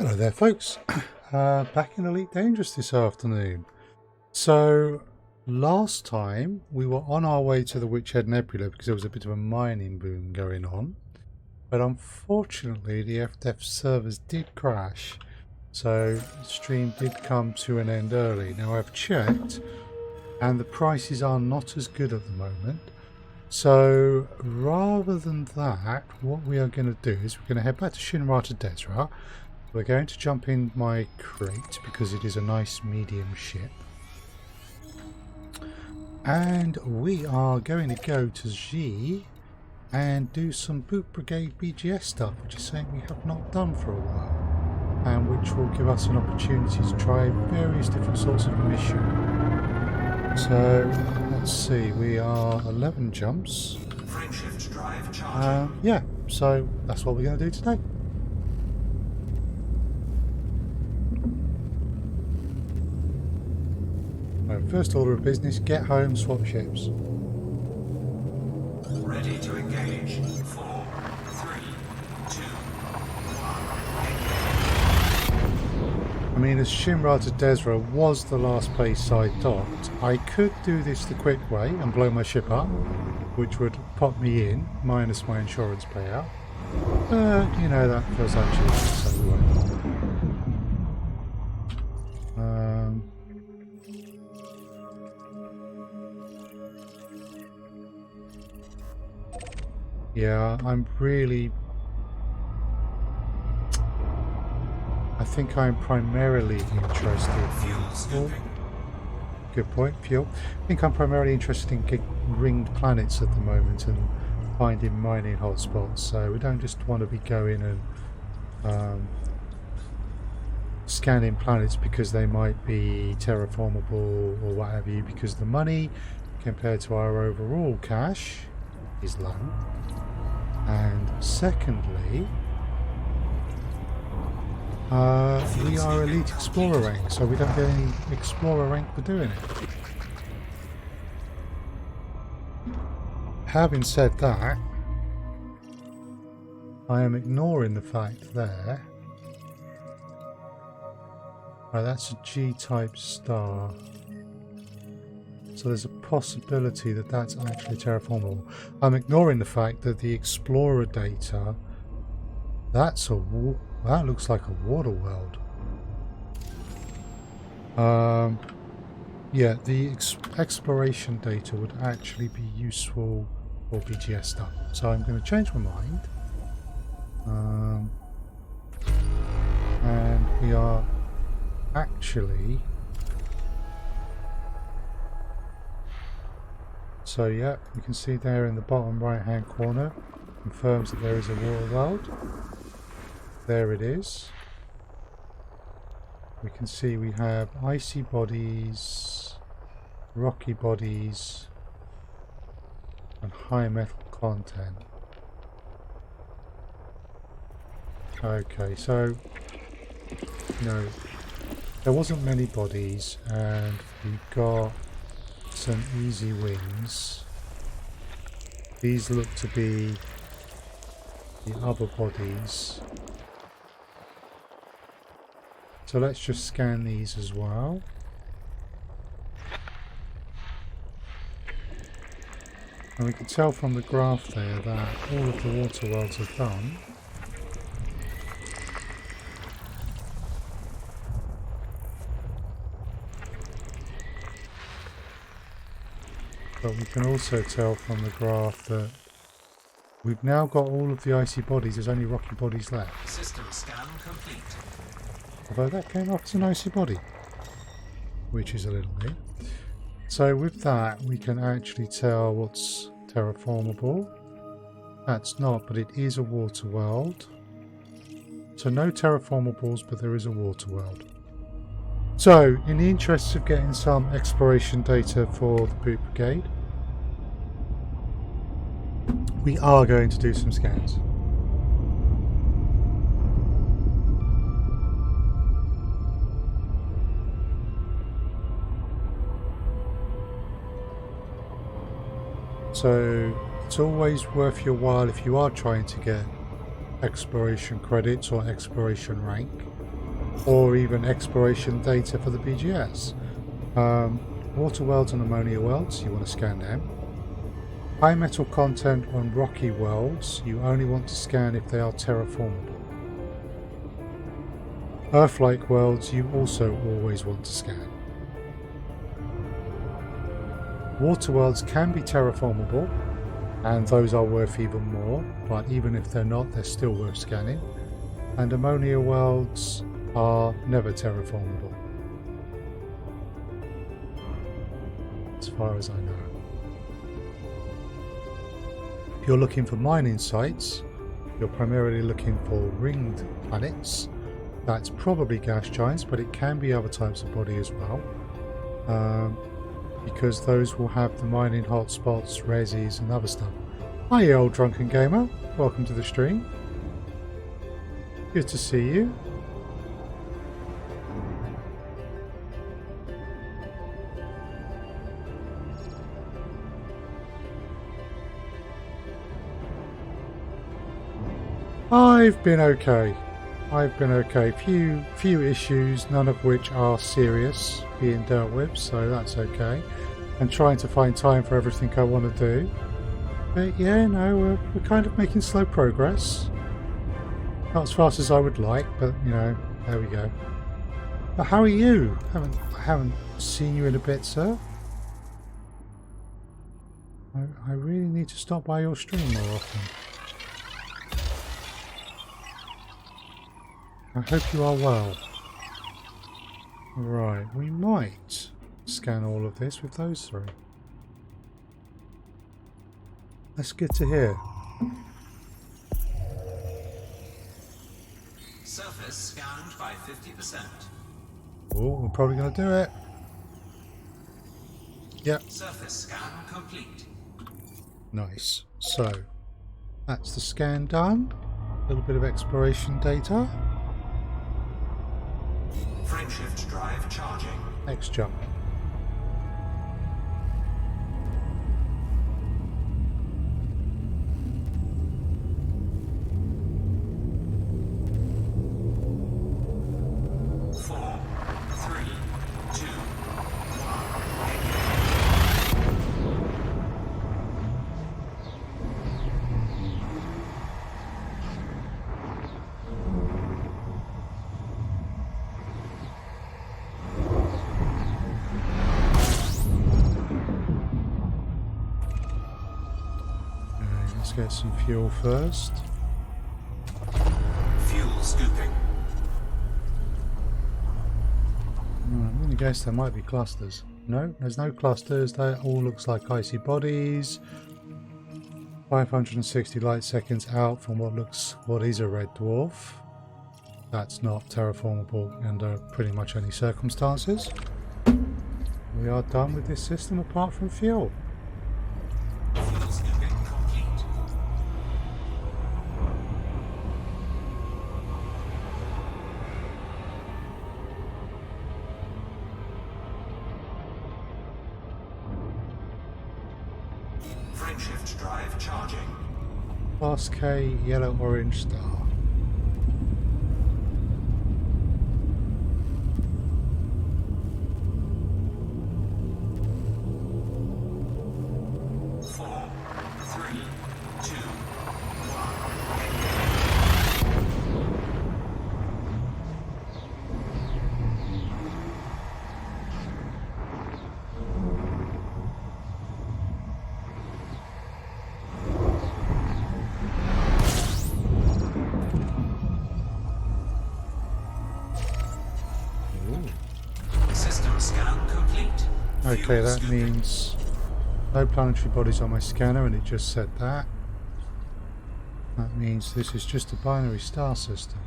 Hello there folks, back in Elite Dangerous this afternoon. So last time we were on our way to the Witchhead Nebula because there was a bit of a mining boom going on, but unfortunately the FDEF servers did crash, so the stream did come to an end early. Now I've checked and the prices are not as good at the moment, so rather than that, what we are going to do is we're going to head back to SilmarUK. We're going to jump in my Krait because it is a nice medium ship. And we are going to go to G and do some Boot Brigade BGS stuff, which is something we have not done for a while. And which will give us an opportunity to try various different sorts of mission. So, let's see, we are 11 jumps. Frameshift drive charging. Yeah, so that's what we're going to do today. First order of business, get home, swap ships. Ready to engage. 4, 3, 2, 1. I mean, as SilmarUK was the last place I docked, I could do this the quick way and blow my ship up, which would pop me in, minus my insurance payout. You know, that feels actually the same way. Yeah, I think I'm primarily interested in... Good point, fuel. I think I'm primarily interested in ringed planets at the moment and finding mining hotspots, so we don't just want to be going and scanning planets because they might be terraformable or what have you, because the money compared to our overall cash is low. And secondly, we are Elite Explorer rank, so we don't get any Explorer rank for doing it. Having said that, I am ignoring the fact there. Right, that's a G-type star. So there's a possibility that that's actually terraformable. I'm ignoring the fact that the Explorer data, that looks like a water world. Yeah, the exploration data would actually be useful for BGS stuff. So I'm going to change my mind. And we are actually... So yeah, you can see there in the bottom right hand corner, confirms that there is a water world. There it is. We can see we have icy bodies, rocky bodies, and high metal content. Okay, so, you know, there wasn't many bodies and we got some easy wins. These look to be the other bodies. So let's just scan these as well. And we can tell from the graph there that all of the water worlds are done. But we can also tell from the graph that we've now got all of the icy bodies, there's only rocky bodies left. System scan complete. Although that came off as an icy body, which is a little bit. So with that we can actually tell what's terraformable. That's not, but it is a water world. So no terraformables, but there is a water world. So, in the interests of getting some exploration data for the Boot Brigade, we are going to do some scans. So, it's always worth your while if you are trying to get exploration credits or exploration rank or even exploration data for the BGS. Water worlds and ammonia worlds, you want to scan them. High metal content on rocky worlds, you only want to scan if they are terraformable. Earth-like worlds, you also always want to scan. Water worlds can be terraformable, and those are worth even more, but even if they're not, they're still worth scanning. And ammonia worlds are never terraformable, as far as I know. If you're looking for mining sites, you're primarily looking for ringed planets. That's probably gas giants, but it can be other types of body as well, because those will have the mining hotspots, resis and other stuff. Hi old drunken gamer, welcome to the stream. Good to see you. I've been okay. Few issues, none of which are serious, being dealt with, so that's okay. And trying to find time for everything I want to do. But yeah, no, we're kind of making slow progress. Not as fast as I would like, but you know, there we go. But how are you? I haven't seen you in a bit, sir. I really need to stop by your stream more often. I hope you are well. Right, we might scan all of this with those three. That's good to hear. Surface scanned by 50%. Oh, we're probably going to do it. Yep. Surface scan complete. Nice. So, that's the scan done. A little bit of exploration data. Frameshift drive charging. Next jump. Let's get some fuel first. Fuel scooping. I'm going to guess there might be clusters. No, there's no clusters. That all looks like icy bodies. 560 light seconds out from what is a red dwarf. That's not terraformable under pretty much any circumstances. We are done with this system apart from fuel. Fuel scooping complete. Frameshift drive charging. Class K yellow orange star. Okay, that means no planetary bodies on my scanner, and it just said that. That means this is just a binary star system.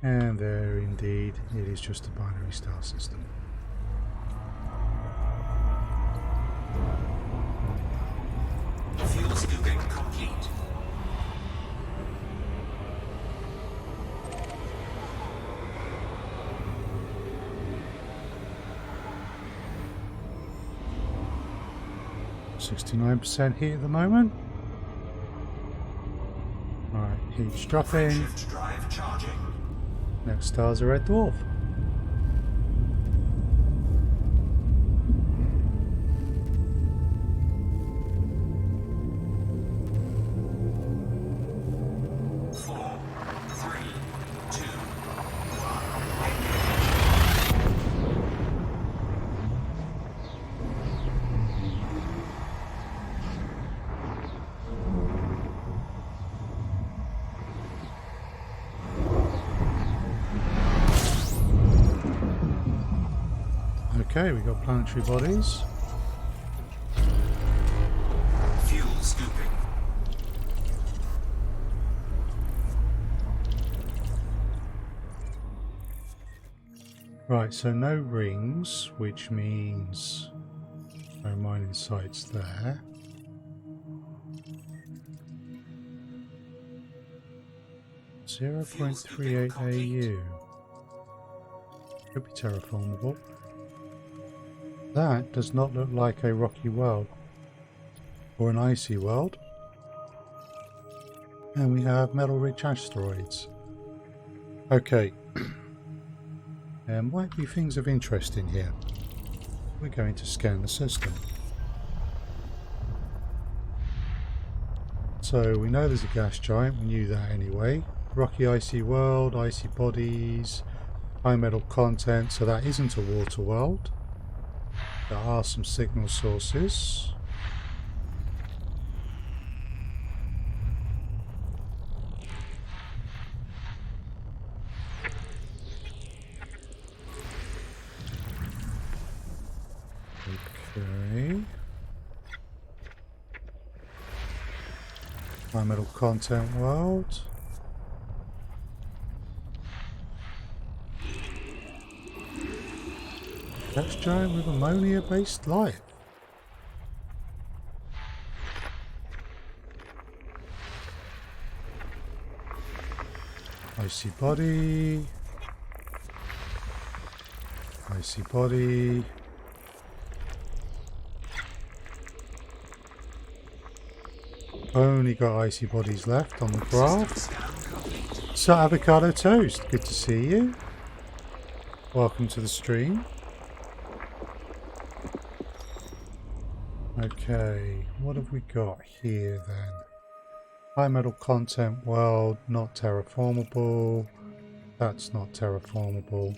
And there, indeed, it is just a binary star system. Fuel scooping complete. .69% heat at the moment. Alright, heat's dropping. Shift drive charging. Next star's a red dwarf. Okay, we got planetary bodies. Fuel scooping. Right, so no rings, which means no mining sites there. .38 AU. Could be terraformable. That does not look like a rocky world or an icy world. And we have metal-rich asteroids. Okay. There might be things of interest in here. We're going to scan the system. So we know there's a gas giant, we knew that anyway. Rocky icy world, icy bodies, high metal content, so that isn't a water world. There are some signal sources. Okay. High metal content world. Gas giant with ammonia based life. Icy body. Icy body. Only got icy bodies left on the graph. So avocado toast, good to see you. Welcome to the stream. Okay, what have we got here then? High metal content world, not terraformable. That's not terraformable.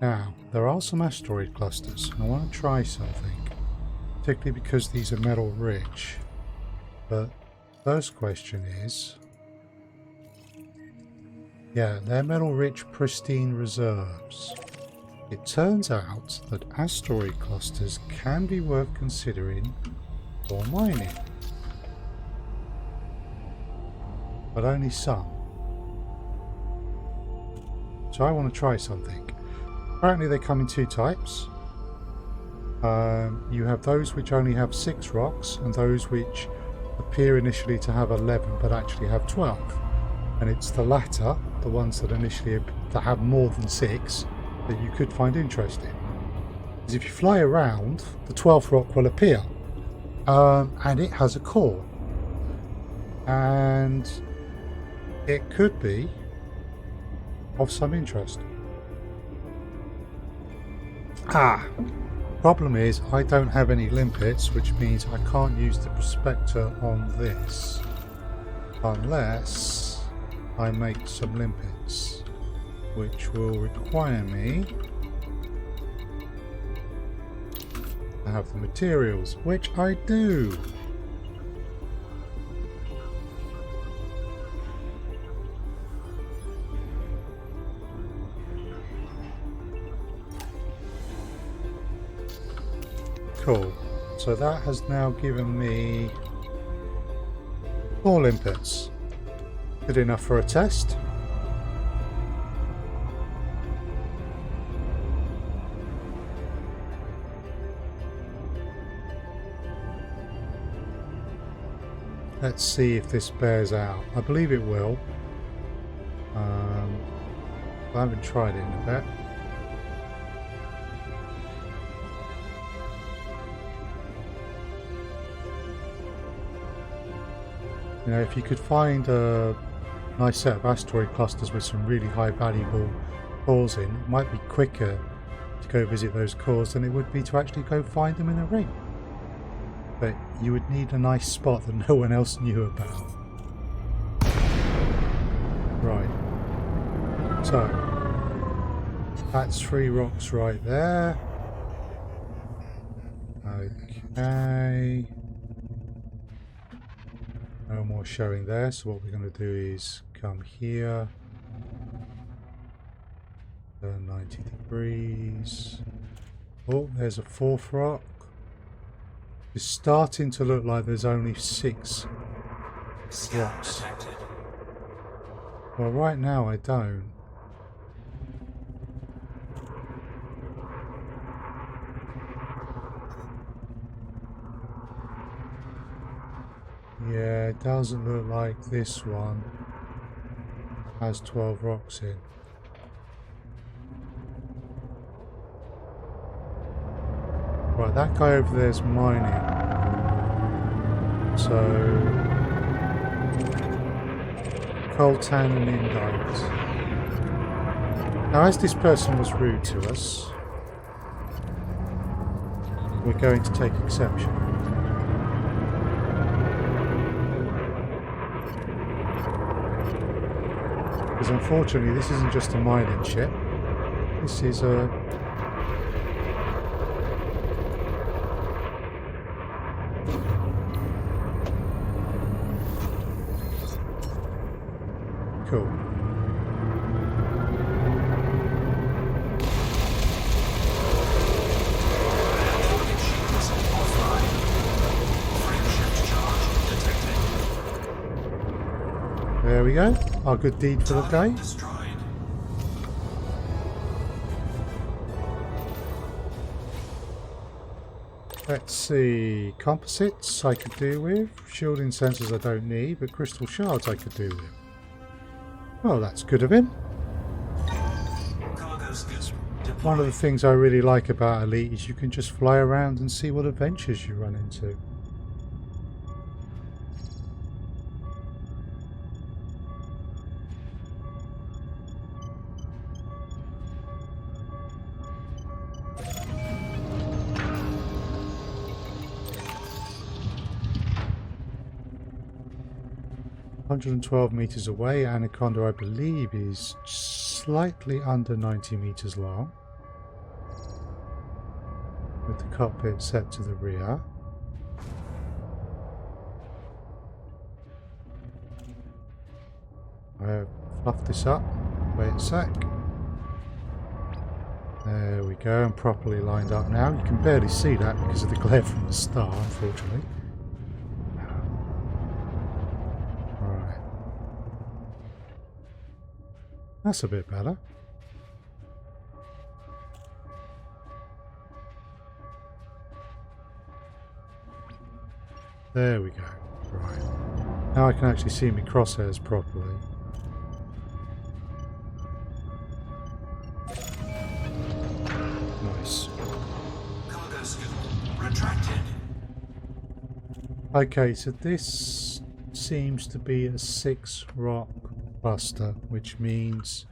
Now, there are some asteroid clusters. I want to try something, particularly because these are metal rich. But first question is, yeah, they're metal rich pristine reserves. It turns out that asteroid clusters can be worth considering for mining, but only some. So I want to try something. Apparently they come in two types. You have those which only have 6 rocks and those which appear initially to have 11 but actually have 12. And it's the latter, the ones that initially that have more than 6, that you could find interesting. Because if you fly around, the 12th rock will appear, and it has a core, and it could be of some interest. Problem is I don't have any limpets, which means I can't use the prospector on this unless I make some limpets, which will require me to have the materials, which I do. Cool. So that has now given me 4 limpets. Good enough for a test. Let's see if this bears out. I believe it will. I haven't tried it in a bit. You know, if you could find a nice set of asteroid clusters with some really high valuable cores in, it might be quicker to go visit those cores than it would be to actually go find them in a ring. But you would need a nice spot that no one else knew about. Right. So, that's 3 rocks right there. Okay. No more showing there, so what we're going to do is come here. Turn 90 degrees. Oh, there's a 4th rock. It's starting to look like there's only 6 rocks. Well, right now I don't. Yeah, it doesn't look like this one has 12 rocks in. Right, that guy over there is mining. So, coltan and indite. Now, as this person was rude to us, we're going to take exception. Because unfortunately, this isn't just a mining ship. This is a... Cool. There we go. Our good deed for the day. Let's see. Composites I could do with. Shielding sensors I don't need, but crystal shards I could do with. Well, that's good of him. One of the things I really like about Elite is you can just fly around and see what adventures you run into. ...112 meters away. Anaconda, I believe, is slightly under 90 meters long, with the cockpit set to the rear. I'll fluff this up. Wait a sec. There we go. I'm properly lined up now. You can barely see that because of the glare from the star, unfortunately. That's a bit better. There we go. Right. Now I can actually see my crosshairs properly. Nice. Cargo scoop retracted. Okay, so this seems to be a 6-rock cluster, which means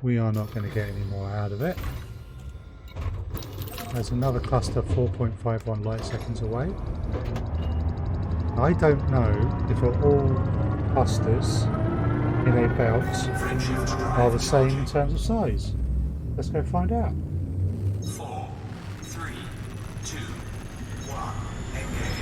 we are not going to get any more out of it. There's another cluster 4.51 light seconds away. I don't know if all clusters in a belt are the same in terms of size. Let's go find out. 4, 3, 2, 1, engage.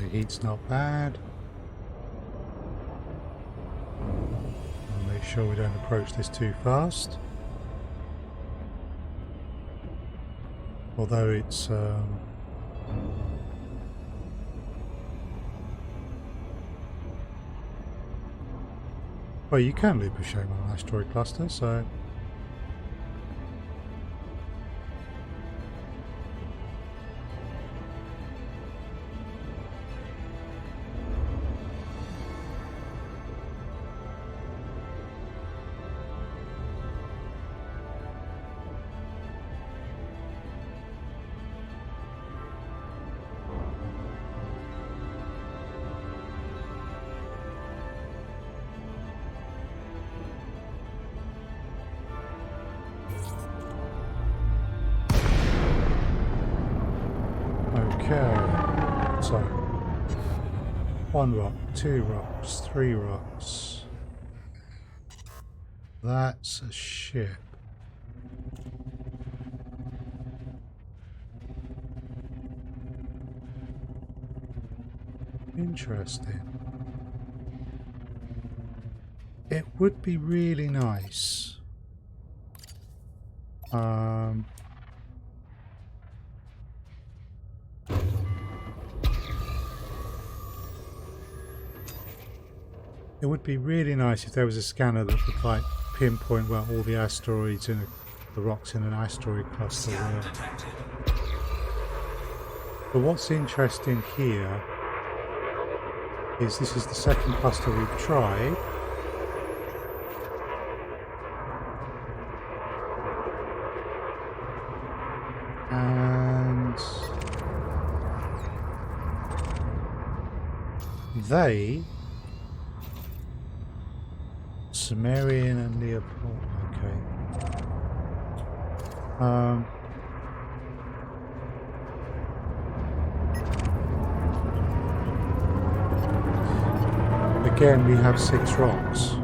The heat's not bad. I'll make sure we don't approach this too fast. Although it's well, you can leave a shame on an asteroid cluster, so okay, so 1 rock, 2 rocks, 3 rocks. That's a ship. Interesting. It would be really nice. It would be really nice if there was a scanner that would like pinpoint where all the asteroids and the rocks in an asteroid cluster were. But what's interesting here is this is the second cluster we've tried. And they, Sumerian and Leopold, okay. Again, we have 6 rocks.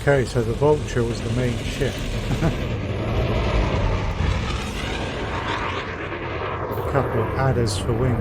Okay, so the Vulture was the main ship. With a couple of adders for wing.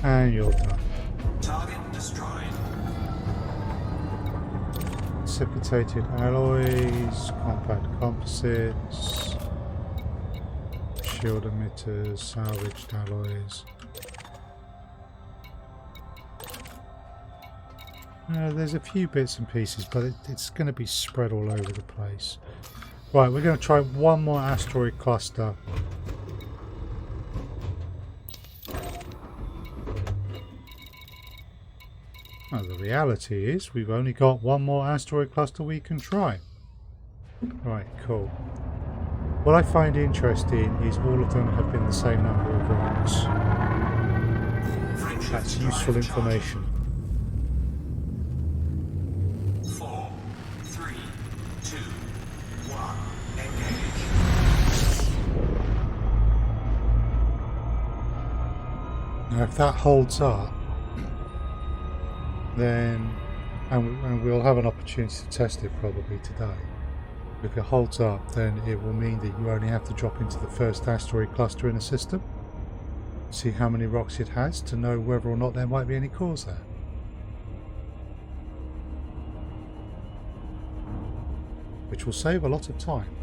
And you're done. Target destroyed. Precipitated alloys, compact composites, shield emitters, salvaged alloys. There's a few bits and pieces, but it's going to be spread all over the place. Right, we're going to try one more asteroid cluster. Well, the reality is we've only got one more asteroid cluster we can try. Right, cool. What I find interesting is all of them have been the same number of rocks. That's useful information. 4, 3, 2, 1, engage. Now if that holds up, then, and we'll have an opportunity to test it probably today. If it holds up, then it will mean that you only have to drop into the first asteroid cluster in the system, see how many rocks it has to know whether or not there might be any cores there. Which will save a lot of time.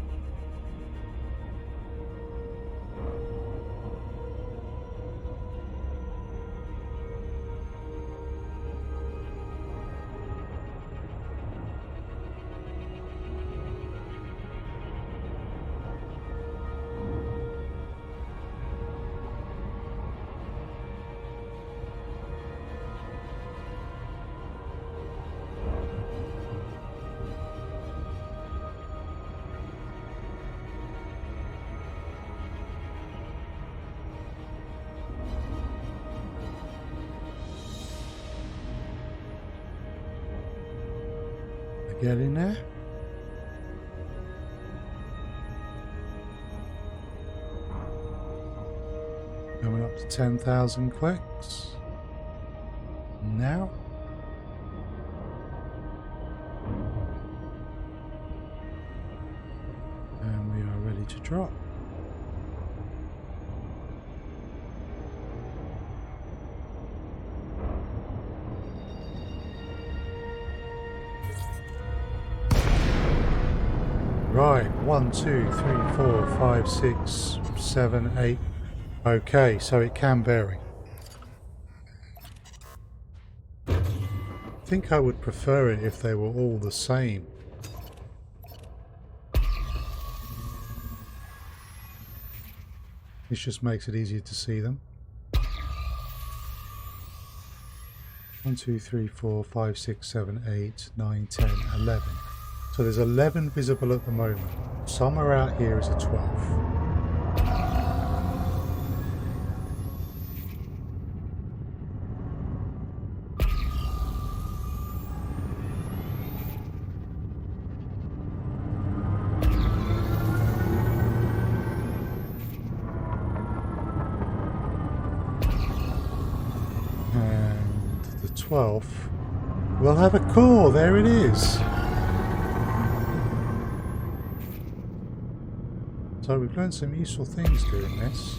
get in there. Coming up to 10,000 clicks. Now. And we are ready to drop. Right, 1, 2, 3, 4, 5, 6, 7, 8. Okay, so it can vary. I think I would prefer it if they were all the same. This just makes it easier to see them. 1, 2, 3, 4, 5, 6, 7, 8, 9, 10, 11. So there's 11 visible at the moment. Somewhere out here is a 12th. And the 12th will have a core. There it is. So we've learned some useful things doing this.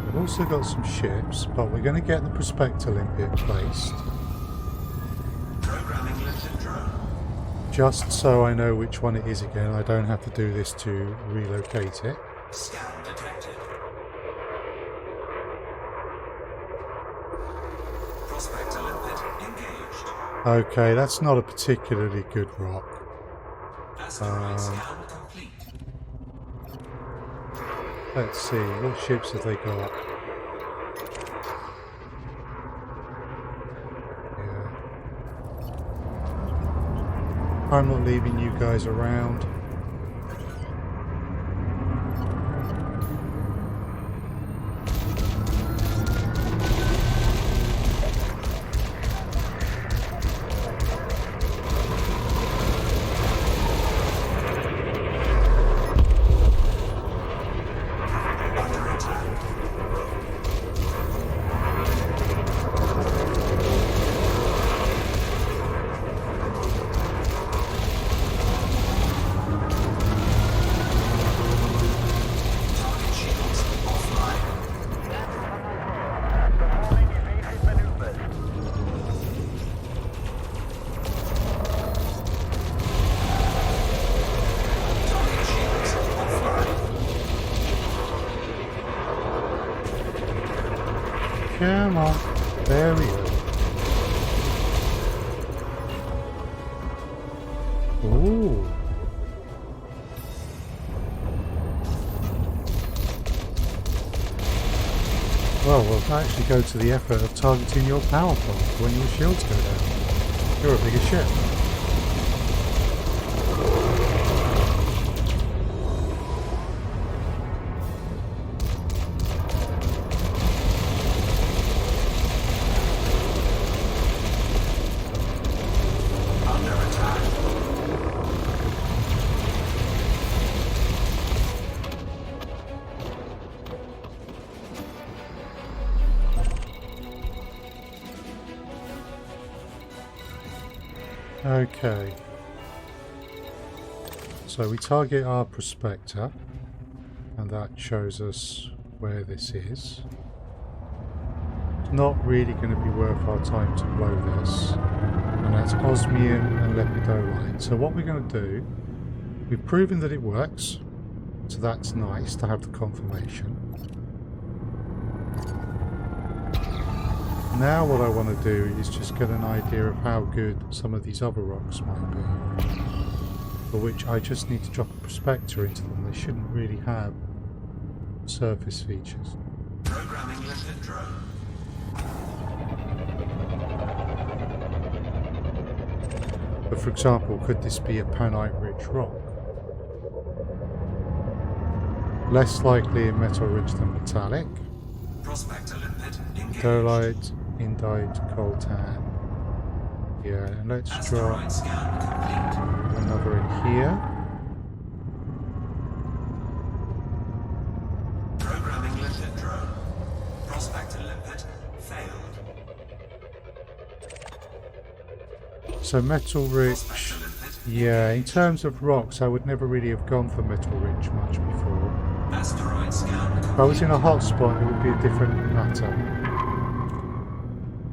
We've also got some ships, but we're going to get the prospector limpet placed. Programming lifted drone. Just so I know which one it is again, I don't have to do this to relocate it. Scan detected. Prospector limpet engaged. Okay, that's not a particularly good rock. Asteroid scan complete. Let's see, what ships have they got? Yeah. I'm not leaving you guys around. Come on. There we go. Ooh. Well, we'll actually go to the effort of targeting your power plant when your shields go down. You're a bigger ship. Okay, so we target our prospector, and that shows us where this is. It's not really going to be worth our time to blow this, and that's osmium and lepidolite. So what we're going to do, we've proven that it works, so that's nice to have the confirmation. Now what I want to do is just get an idea of how good some of these other rocks might be, for which I just need to drop a prospector into them. They shouldn't really have surface features. Programming lifted drone. But for example, could this be a panite-rich rock? Less likely in metal-rich than metallic, Prospector limpet engaged. Dolite, indite, coltan. Yeah, and let's drop Asteroid scan complete. another in here. Programming limpet drone. Prospector limpet failed. So metal rich. Prospector limpet Yeah, in terms of rocks, I would never really have gone for metal rich much before. Asteroid scan complete. If I was in a hot spot, it would be a different matter.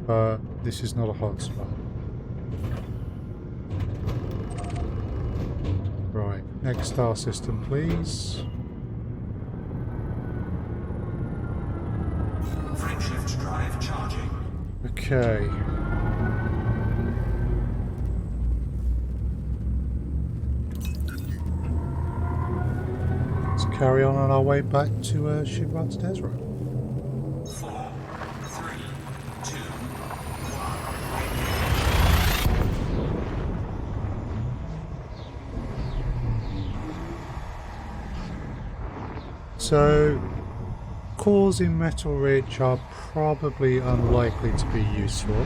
But this is not a hot spot. Right, next star system, please. Frameshift drive charging. Okay. Let's carry on our way back to Shipwright's Desert. 4, 3, 2, 1. So, cores in Metal Ridge are probably unlikely to be useful.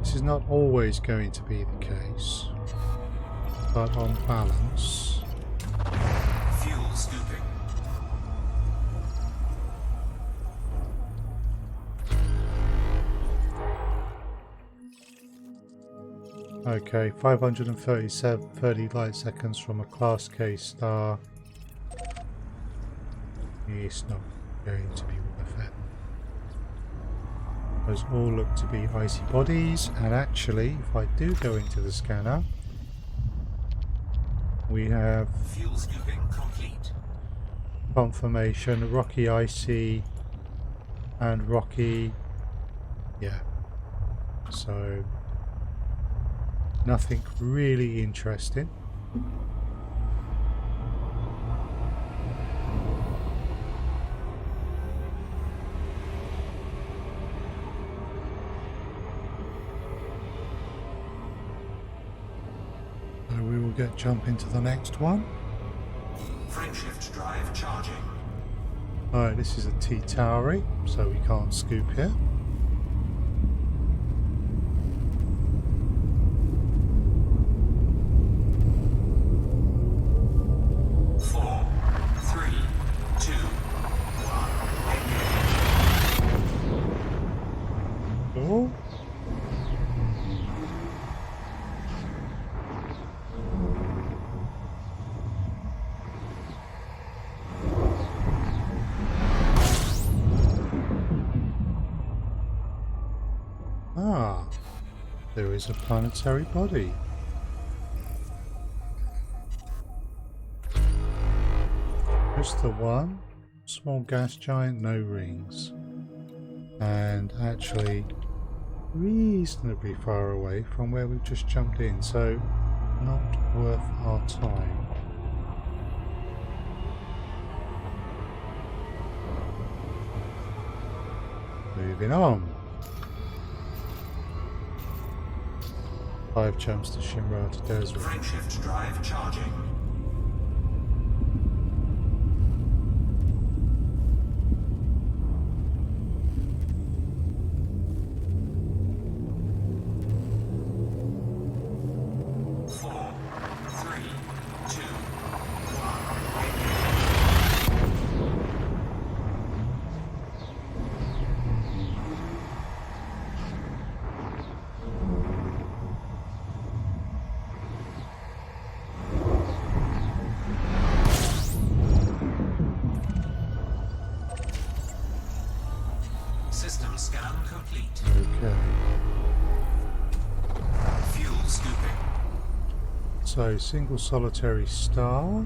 This is not always going to be the case, but on balance. Fuel scooping. Okay, 530 light seconds from a Class K star. It's not going to be worth it. Those all look to be icy bodies, and actually, if I do go into the scanner, we have Fuel scooping complete. confirmation, rocky, icy, and rocky. Yeah. So, nothing really interesting. So we will jump into the next one. Frameshift drive charging. Alright, this is a T-Towery, so we can't scoop here. Four, three, two, one. Oh. Ah, there is a planetary body. Just the one. Small gas giant, no rings. And actually reasonably far away from where we've just jumped in, so not worth our time. Moving on. 5 jumps to SilmarUK Desert. Frameshift drive charging. Four, three, two, system scan complete. Okay. Fuel scooping. So, single solitary star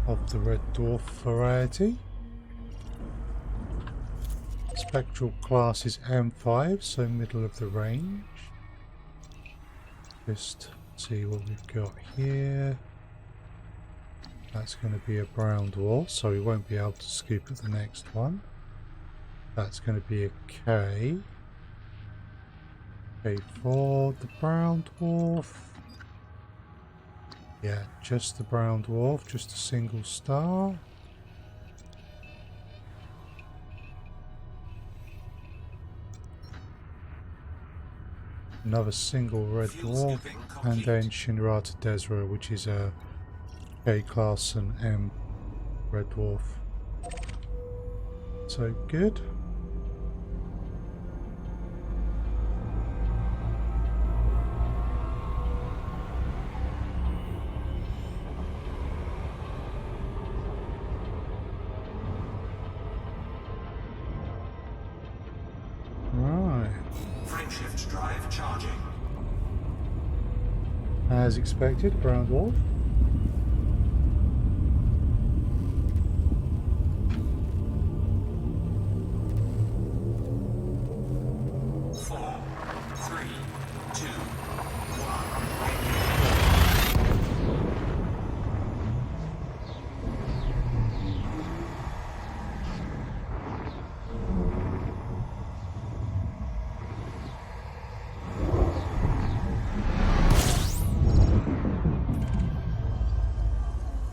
of the red dwarf variety. Spectral class is M5, so middle of the range. Just see what we've got here. That's going to be a brown dwarf, so we won't be able to scoop at the next one. That's going to be a K. K4, the brown dwarf. Yeah, just the brown dwarf, just a single star. another single red Fuel dwarf, scooping and complete. then Shinrata Desra, which is a K class and M red dwarf. So good. Right. Frameshift drive charging. As expected, brown dwarf. Four, three, two, one.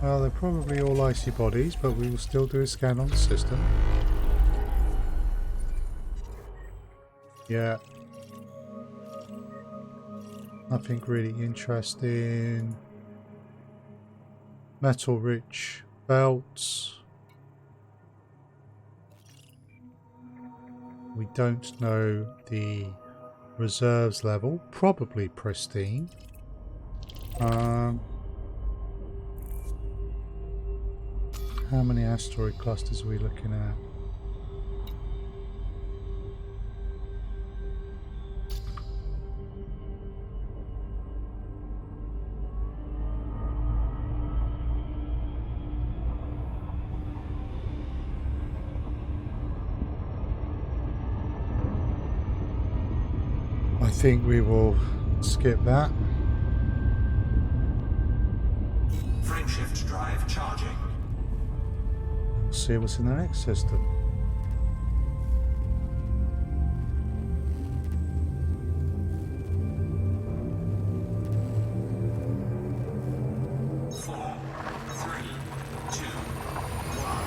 Well, they're probably all icy bodies, but we will still do a scan on the system. Yeah. Nothing really interesting. Metal rich belts. We don't know the reserves level. Probably pristine. How many asteroid clusters are we looking at? I think we will skip that. Frameshift drive charging. We'll see what's in the next system. Four, three, two, one.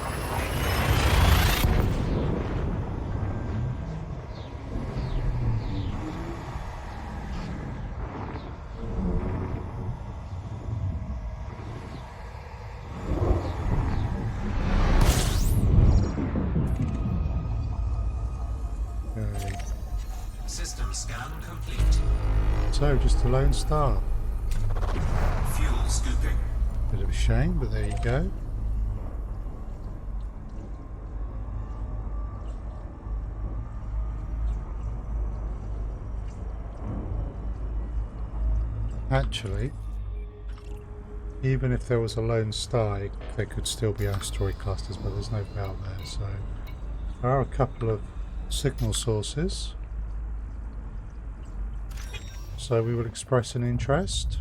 Okay. System scan complete. So, just a lone star. Fuel scooping. Bit of a shame, but there you go. Actually, even if there was a lone star, there could still be asteroid clusters, but there's no belt there. So there are a couple of signal sources. So we will express an interest.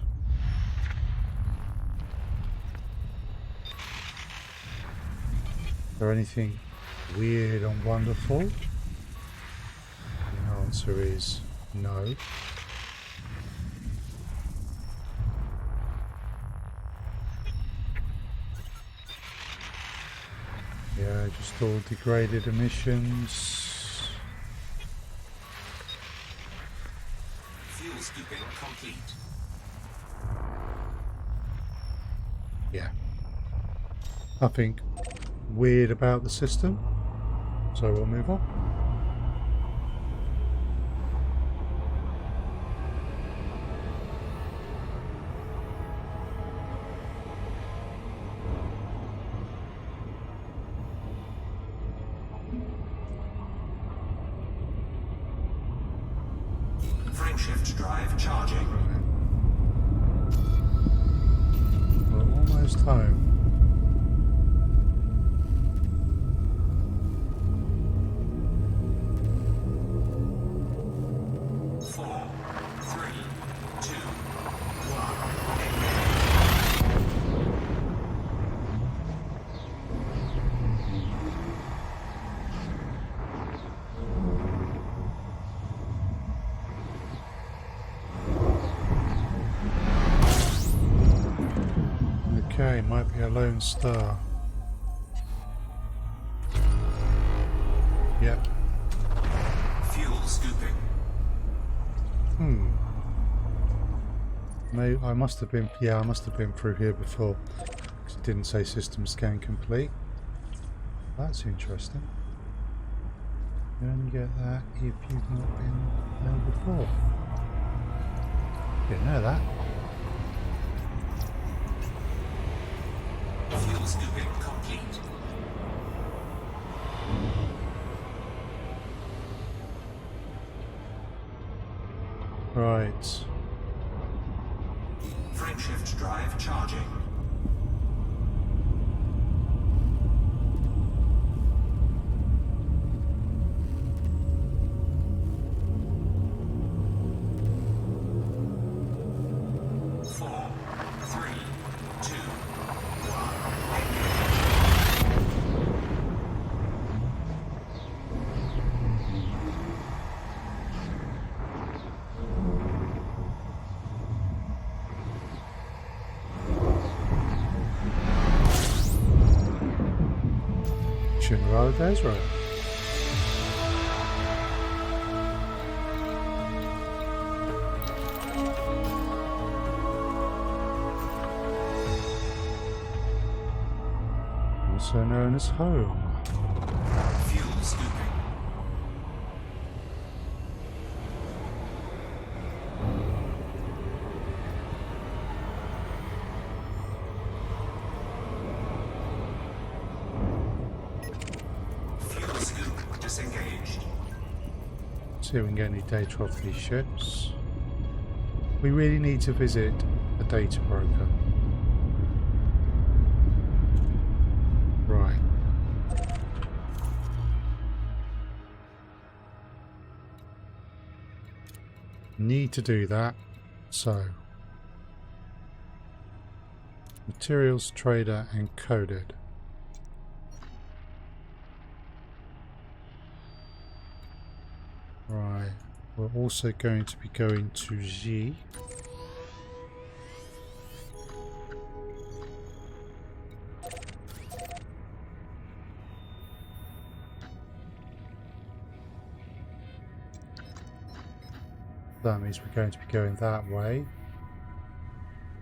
Is there anything weird and wonderful? The answer is no. Yeah, just all degraded emissions. Fuel scooping complete. Yeah. Nothing weird about the system. So we'll move on. Frameshift drive charging. We're almost home. Four, three, two, one. Okay, might be a lone star. Yep. Fuel scooping. Maybe I must have been. Yeah, I must have been through here before because it didn't say system scan complete. That's interesting. You only get that if you've not been there before. Didn't know that. Fuel scooping complete. Right. Frameshift drive charging. Four, three, two, SilmarUK, right. Also known as home. fuel scooping. Fuel scoop disengaged. See if we can get any data off these ships. We really need to visit a data broker. Right. Need to do that. So, materials trader and coded. Right. We're also going to be going to G. That means we're going to be going that way.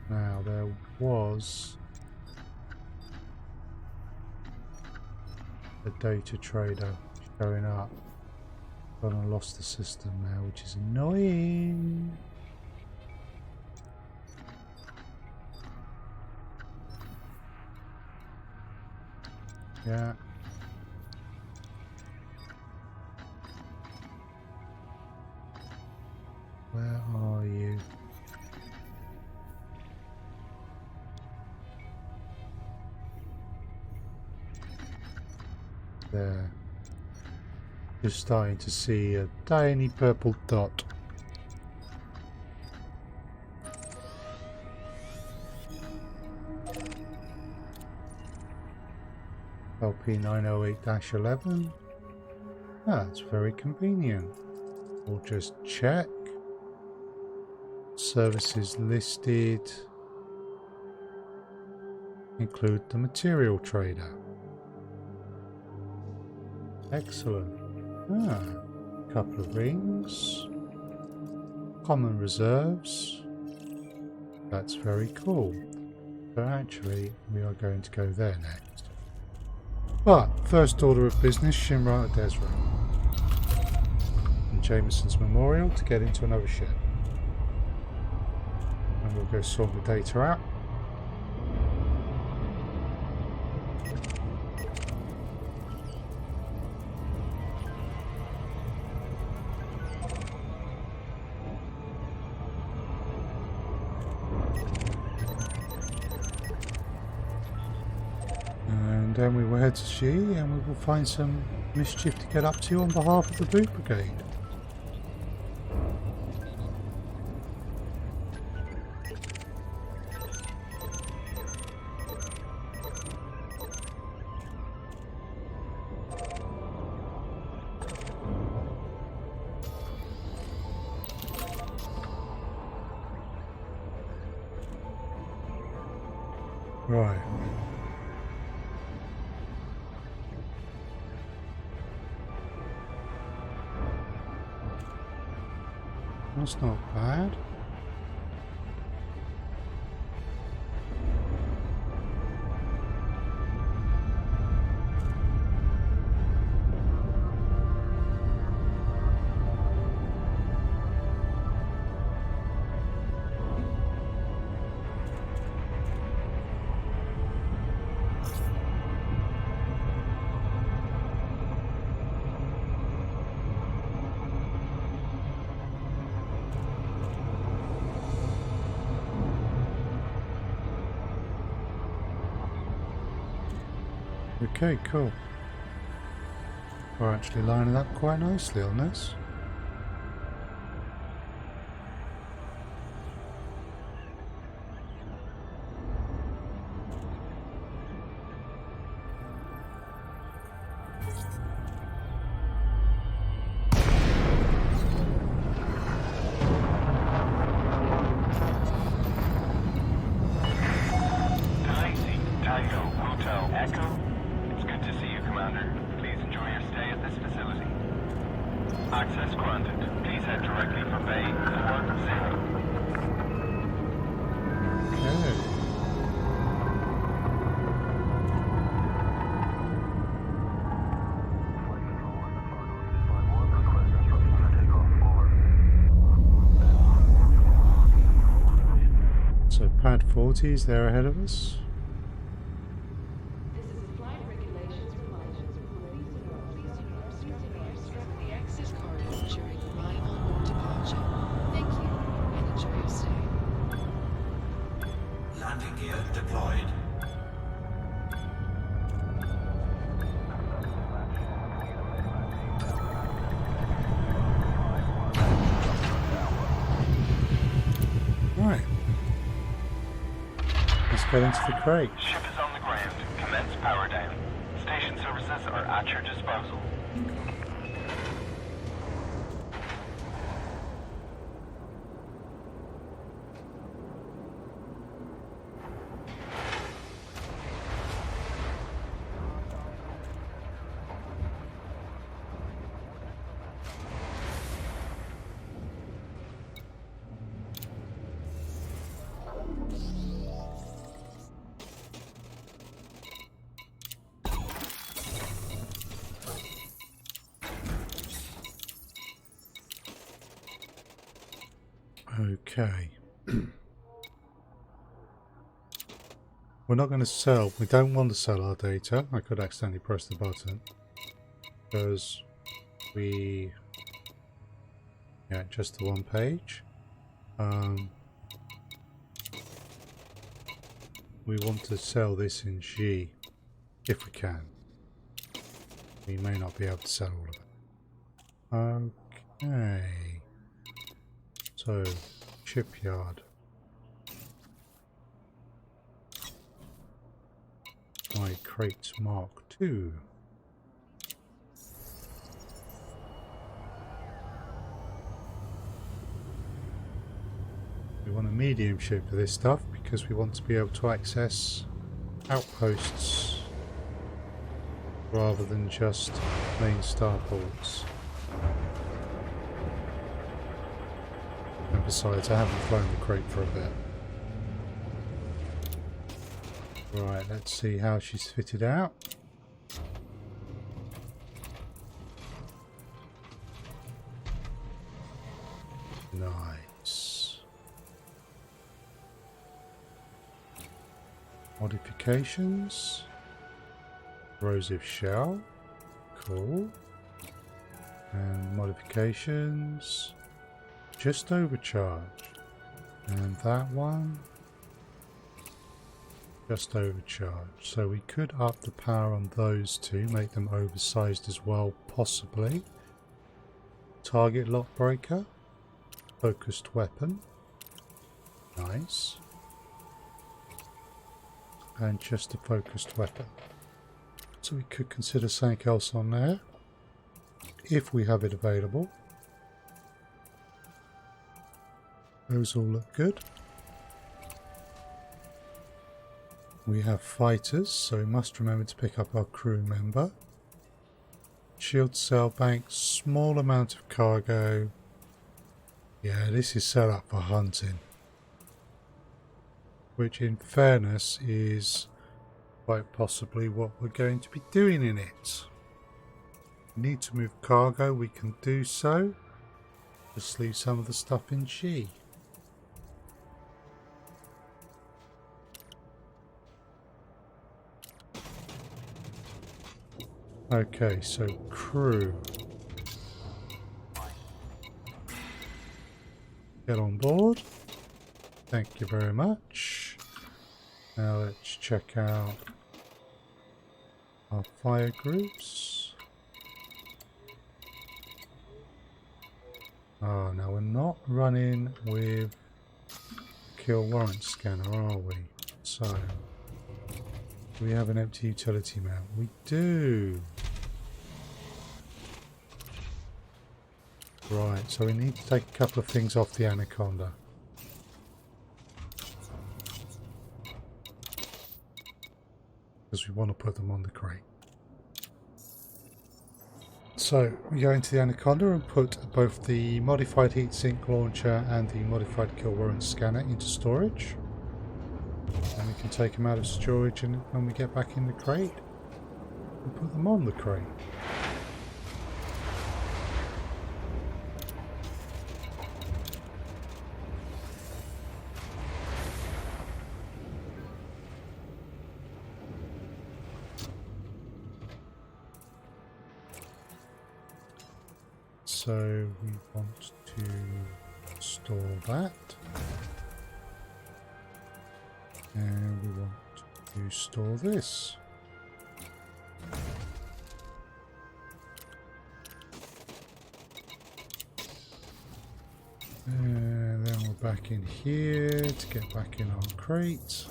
Now there was a data trader showing up, but I lost the system now, which is annoying. Yeah. Where are you? There. Just starting to see a tiny purple dot. LP 908-11. That's very convenient. We'll just check. Services listed include the material trader. Excellent. Couple of rings. Common reserves. That's very cool. So actually, we are going to go there next. But first order of business, SilmarUK and Jameson's Memorial to get into another ship. And we'll go sort the data out. And then we will head to G and we will find some mischief to get up to on behalf of the Boot Brigade. Right. That's not bad. Okay, cool. We're actually lining up quite nicely on this. Access granted. Please head directly for Bay 40. Okay. So pad 40 is there ahead of us. Landing gear deployed. Right. Let's get into the crate. Ship is on the ground. Commence power down. Station services are at your disposal. Okay. We're not going to sell. We don't want to sell our data. I could accidentally press the button. Because we... Yeah, just the one page. We want to sell this in G. If we can. We may not be able to sell all of it. Okay. So, shipyard. My Krait Mk 2. We want a medium ship for this stuff because we want to be able to access outposts rather than just main starports. And besides, I haven't flown the Krait for a bit. Right, let's see how she's fitted out. Nice. Modifications. Corrosive shell. Cool. And modifications. Just overcharge. And that one. Just overcharge. So we could up the power on those two, make them oversized as well, possibly. Target lock breaker. Focused weapon. Nice. And just a focused weapon. So we could consider something else on there. If we have it available. Those all look good. We have fighters, so we must remember to pick up our crew member. Shield cell bank, small amount of cargo. Yeah, this is set up for hunting. Which in fairness is quite possibly what we're going to be doing in it. We need to move cargo, we can do so. Just leave some of the stuff in G. Okay, so crew. Get on board. Thank you very much. Now let's check out our fire groups. Oh, now we're not running with kill warrant scanner, are we? So, do we have an empty utility mount? We do. Right, so we need to take a couple of things off the Anaconda. Because we want to put them on the Krait. So we go into the Anaconda and put both the modified heatsink launcher and the modified kill warrant scanner into storage. And we can take them out of storage and when we get back in the Krait and put them on the Krait. So we want to store that, and we want to store this. And then we're back in here to get back in our Krait.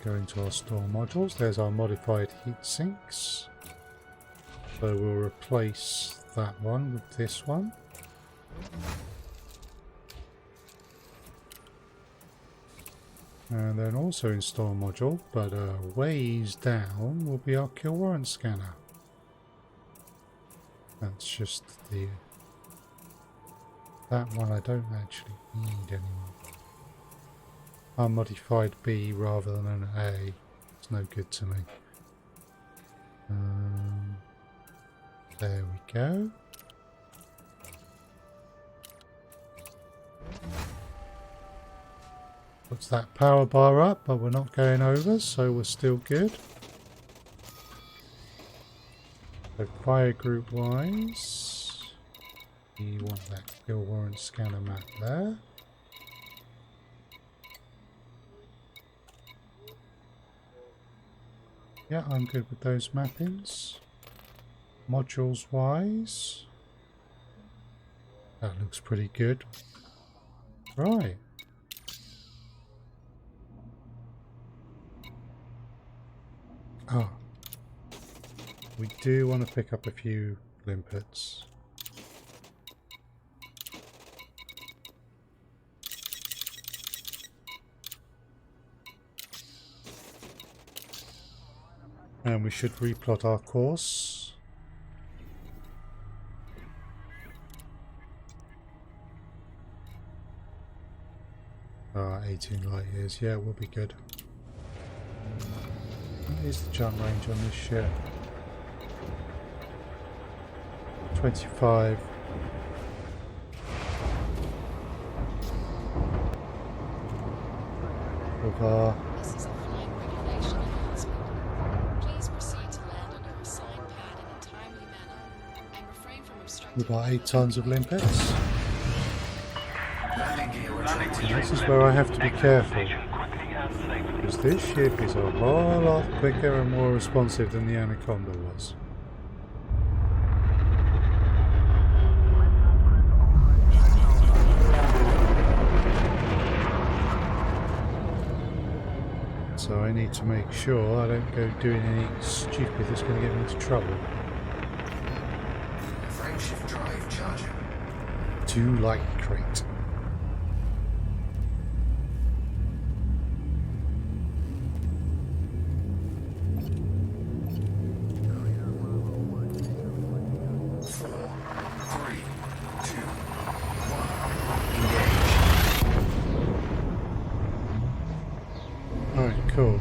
Going to our store modules, there's our modified heat sinks. So we'll replace that one with this one. And then also in store module, but ways down will be our kill warrant scanner. That's just the... that one I don't actually need anymore. Unmodified B rather than an A. It's no good to me. There we go. Puts that power bar up, but we're not going over, so we're still good. So fire group wise, we want that kill warrant scanner map there. Yeah, I'm good with those mappings. Modules wise, that looks pretty good. Right. Oh, we do want to pick up a few limpets. And we should replot our course. Ah, 18 light years. Yeah, we'll be good. What is the jump range on this ship? 25. With our... This is a flight regulation announcement. Please proceed to land on your assigned pad in a timely manner and refrain from obstructing. We've got 8 tons of limpets. Landing gear retracting. This is where I have to be careful. Because this ship is a whole lot quicker and more responsive than the Anaconda was. I need to make sure I don't go doing anything stupid that's going to get me into trouble. Frameshift drive charging. Too like Krait. Alright, cool.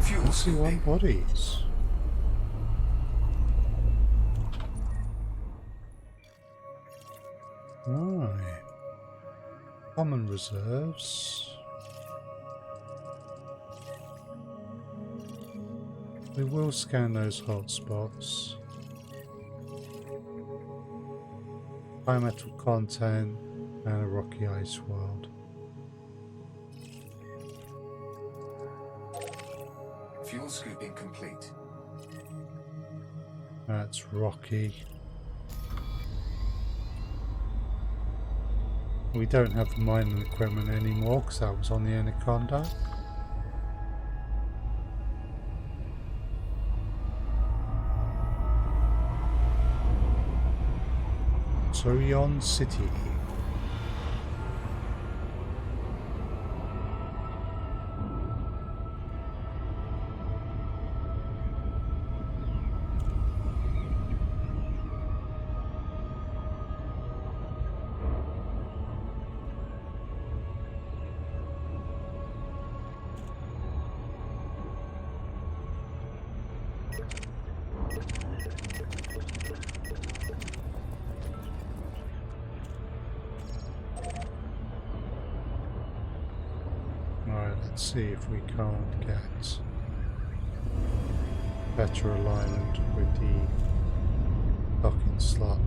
Fuel 61 bodies. Right. Common reserves. We will scan those hotspots. High metal content and a rocky ice world. Fuel scooping complete. That's rocky. We don't have the mining equipment anymore because that was on the Anaconda. Sorion City. Alright, let's see if we can't get better alignment with the docking slot.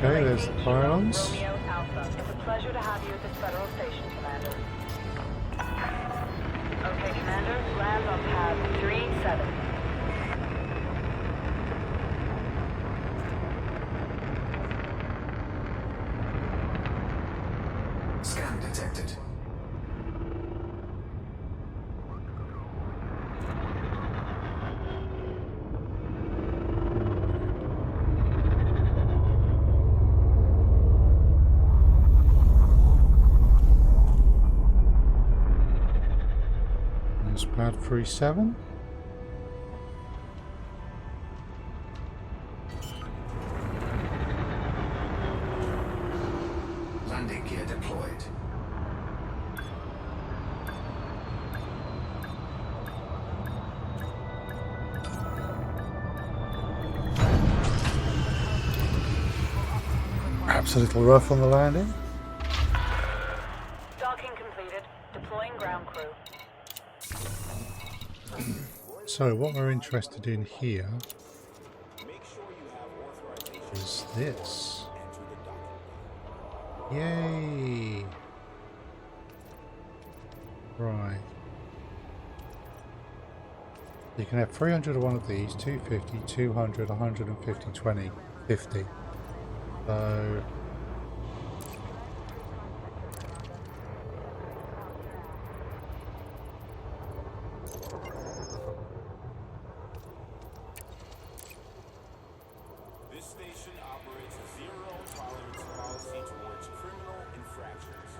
Okay, there's the pylons. Romeo Alpha. It's a pleasure to have you at this federal station, Commander. Okay, Commander. Land on pad 37. Scan detected. There's pad 37. Landing gear deployed. Perhaps a little rough on the landing. Docking completed. Deploying ground crew. So what we're interested in here is this. Yay! Right. You can have 300 of one of these, 250, 200, 150, 20, 50. So This station operates a zero-tolerance policy towards criminal infractions.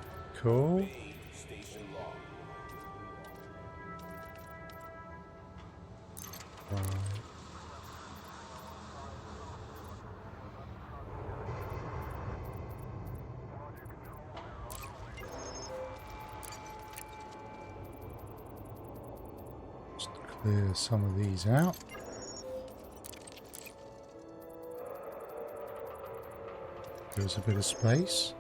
Cool. Obey station law. Right. Just clear some of these out. Gives a bit of space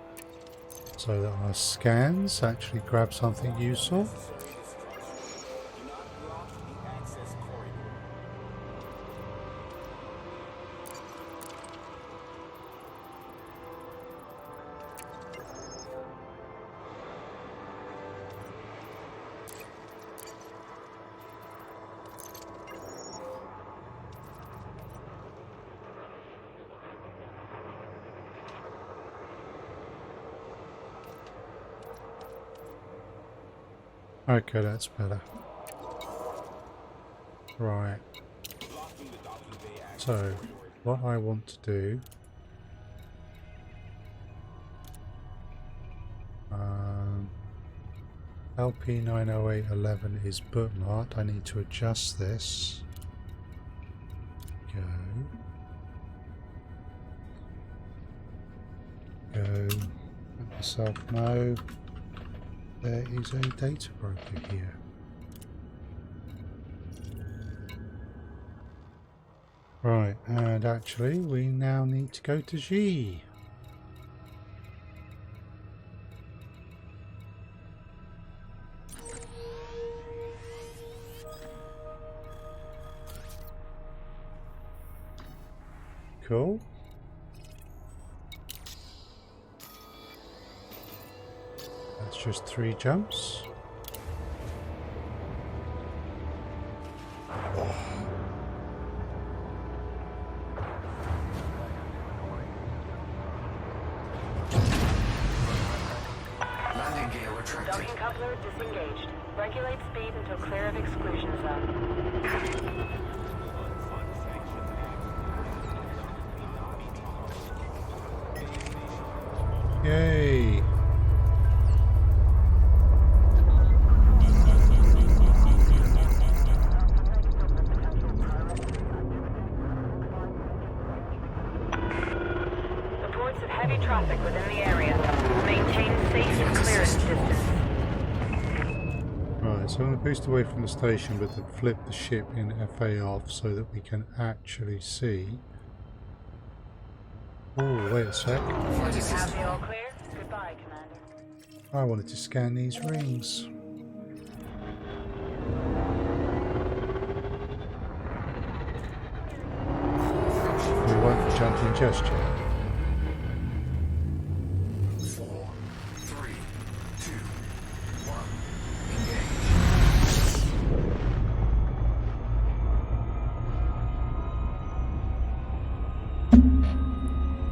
so that our scans actually grab something useful. Necessary destruction. Do not block the access corridor. Okay, that's better. Right. Blocking the docking bay access So, corridor. what I want to do, LP90811 is bookmarked. I need to adjust this. Go. Let myself know there is a data broker here. Right, and actually we now need to go to G. Cool. That's just 3 jumps. Landing gear retracted. Docking coupler disengaged. Regulate speed until clear of exclusion zone. Yay! Reports of heavy traffic within the area. Maintain safe clearance distance. Right, so I'm going to boost away from the station but to flip the ship in FA off so that we can actually see. Oh, wait a sec. Flight assistant. Have the all clear? Goodbye, Commander. I wanted to scan these rings. We won't jump in just yet. 4, 3, 2, 1. Engage.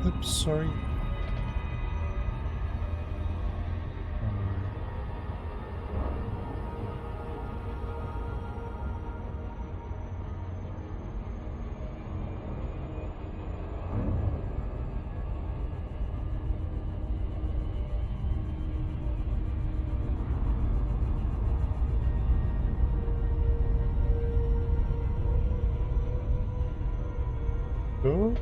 Oops, sorry. Cool.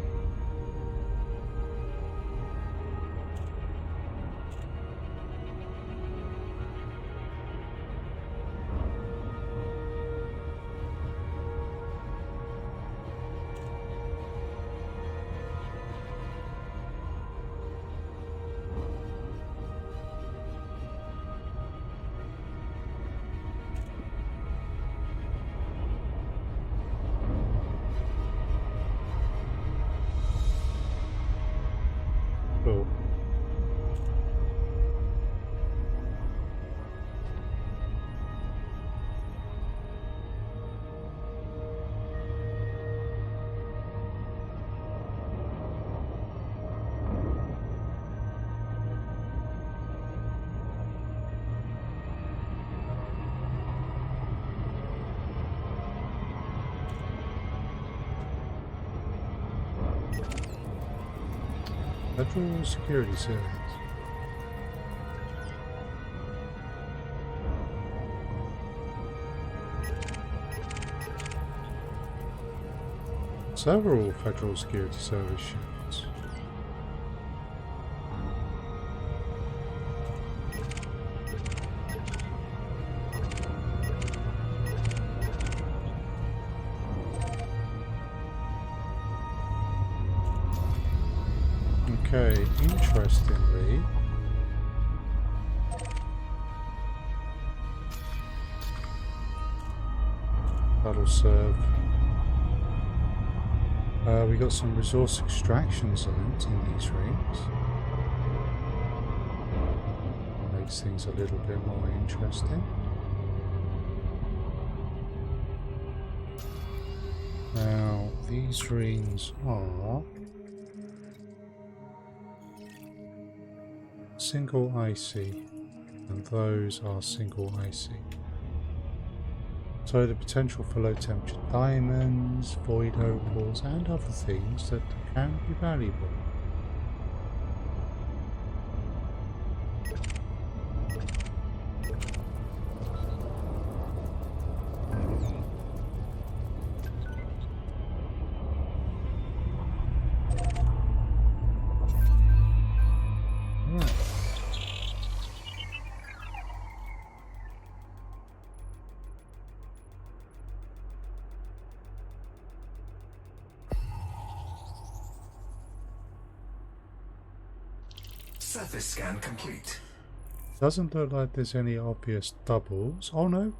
Cool. Federal Security Service. Several Federal Security Service ships. Okay, interestingly, that'll serve. We got some resource extraction zones in these rings. Makes things a little bit more interesting. Now, these rings are single IC, and those are single IC. So the potential for low temperature diamonds, void opals, and other things that can be valuable. Surface scan complete. Doesn't look like there's any obvious doubles. Oh no,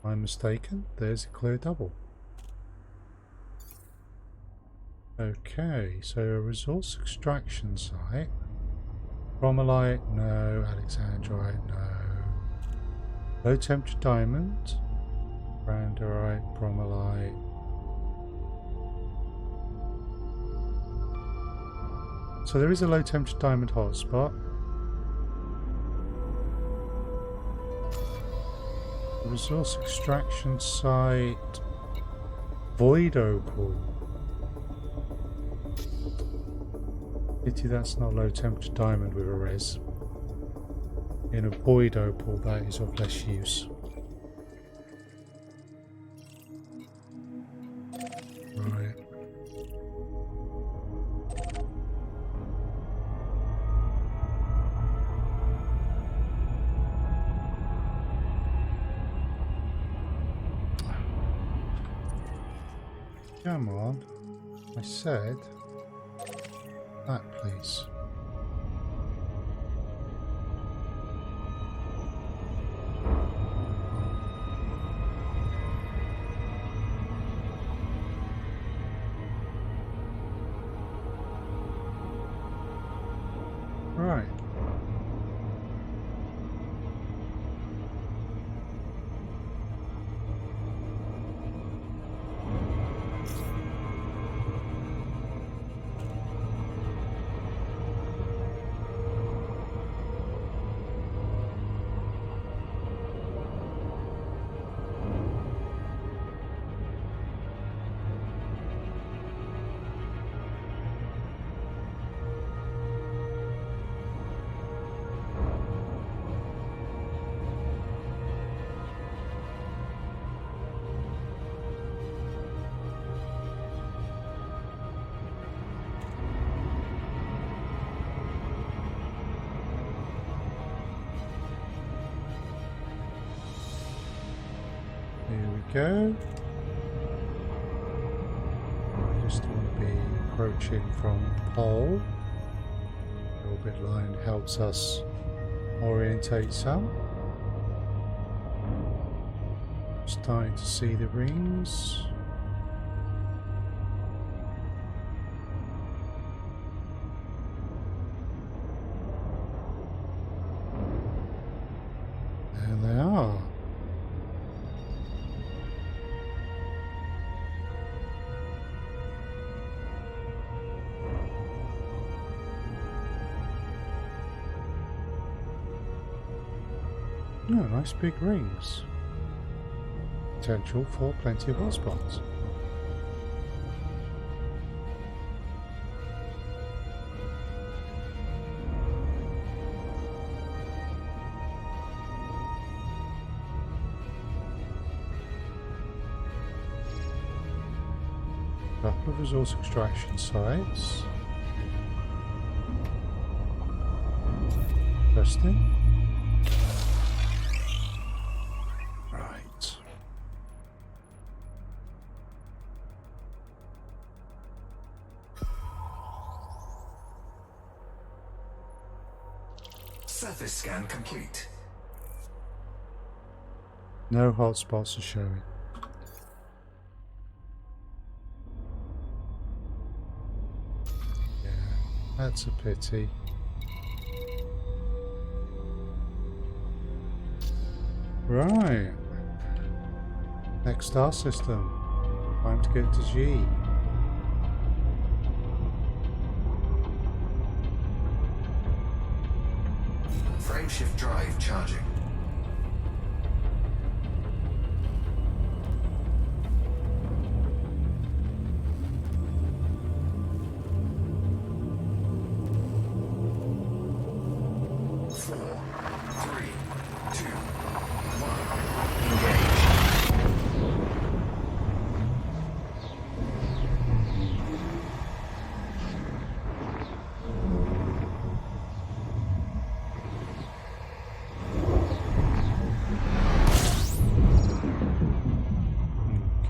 I'm mistaken. There's a clear double. Okay, so a resource extraction site. Bromellite, no. Alexandrite, no. Low temperature diamond. Brandorite, bromellite. So there is a low temperature diamond hotspot. Resource extraction site. Void opal. Pity that's not low temperature diamond with a res. In a void opal that is of less use. Right. Come on, I said that, please. Right. Go. I just want to be approaching from pole. The orbit line helps us orientate some. Starting to see the rings. There they are. No, nice big rings. Potential for plenty of hotspots. Couple of resource extraction sites. Interesting. Right. Surface scan complete. No hotspots are showing. Yeah, that's a pity. Right. Next star system. Time to get to G. Frameshift drive charging. Four, three, two, one. Engage.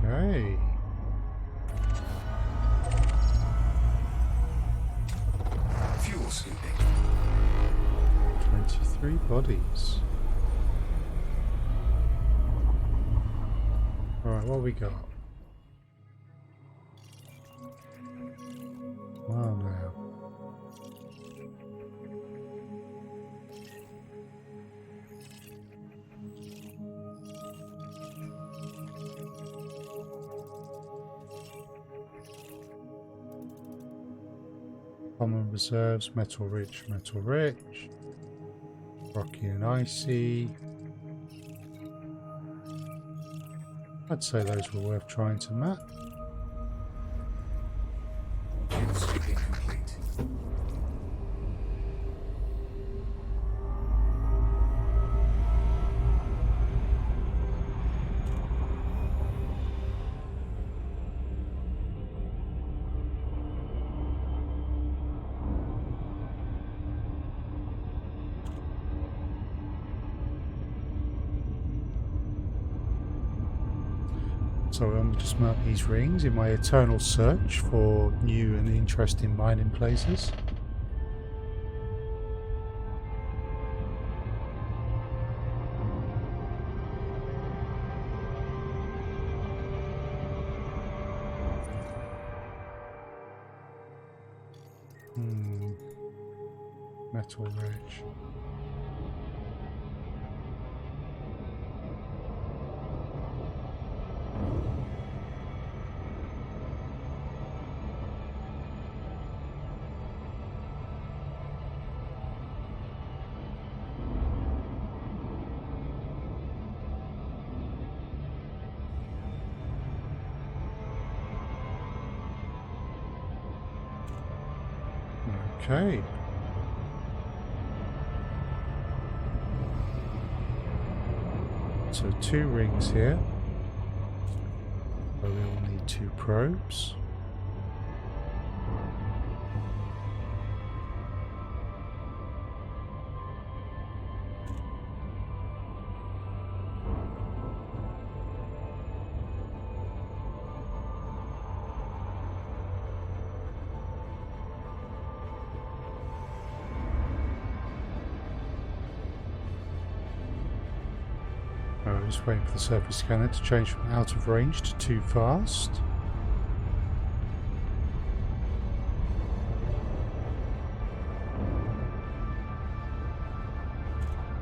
Okay. Fuel scooping. 23 bodies. Alright, what we got? Wow now. Common reserves, metal rich, rocky and icy. I'd say those were worth trying to map. Fuel scooping complete. So I'm just mark these rings in my eternal search for new and interesting mining places. Metal rich. Okay. So 2 rings here. So we will need 2 probes. Just waiting for the surface scanner to change from out of range to too fast.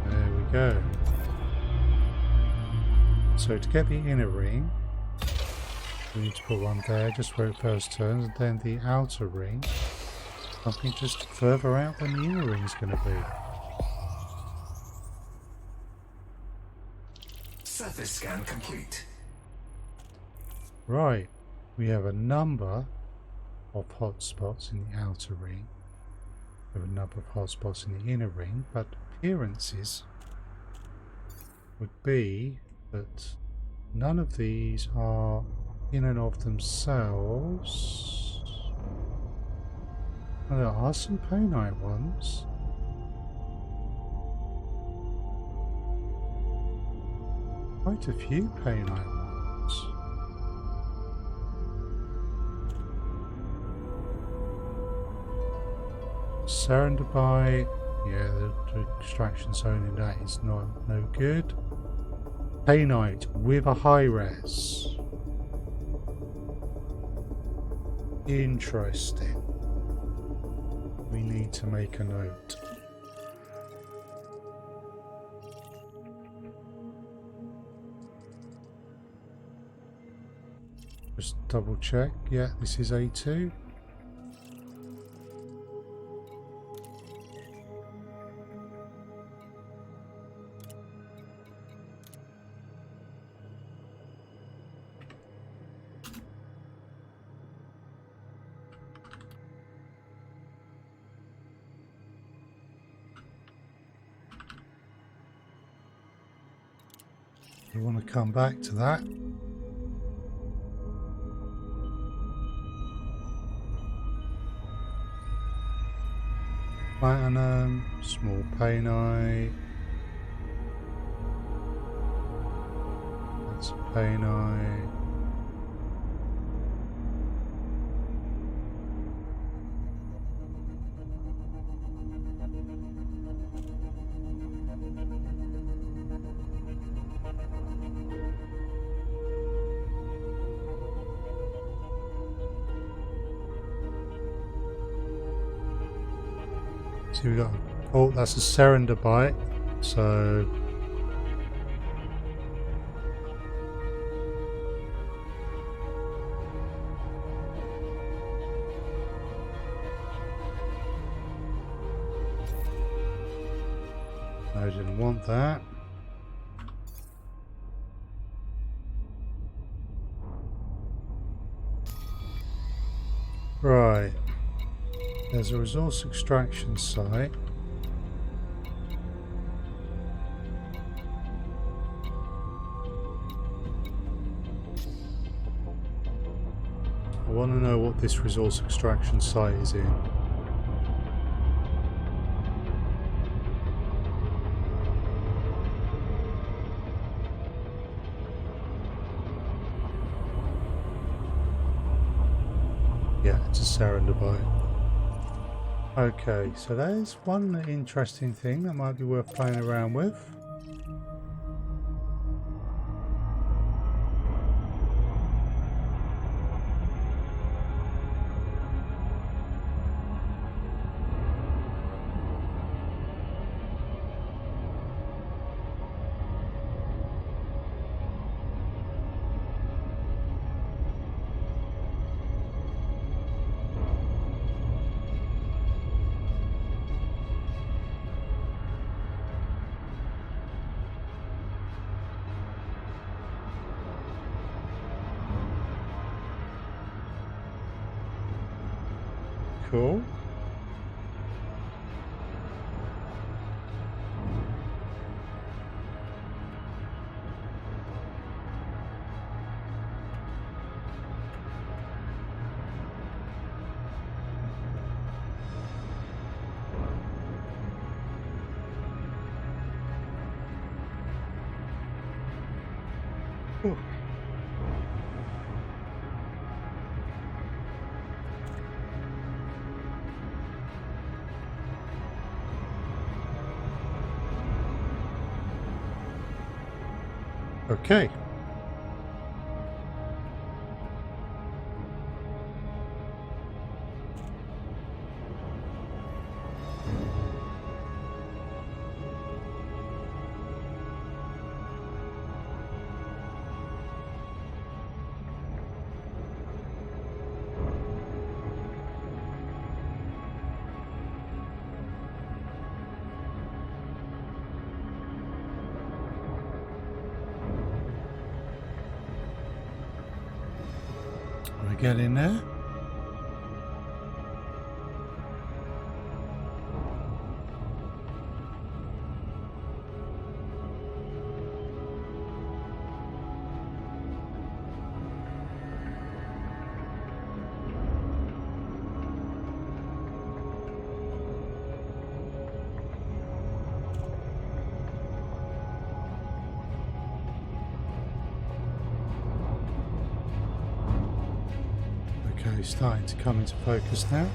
There we go. So to get the inner ring, we need to put one there just where it first turns, and then the outer ring, something just further out than the inner ring is going to be. Surface scan complete. Right, we have a number of hotspots in the outer ring. We have a number of hotspots in the inner ring, but appearances would be that none of these are in and of themselves. Oh, there are some payout ones. Quite a few payout ones. Serendipite. Yeah, the extraction zone in that is no good. Payout with a high res. Interesting. We need to make a note. Just double check. Yeah, this is A2. We want to come back to that. Platinum, small painite. That's a painite. So we got, oh, that's a serendipite, so I didn't want that. Right. There's a resource extraction site. I want to know what this resource extraction site is in. Yeah, it's a serendipite. Okay, so there's one interesting thing that might be worth playing around with. Cool. Ooh. Okay. Want to get in there? he's starting to come into focus now.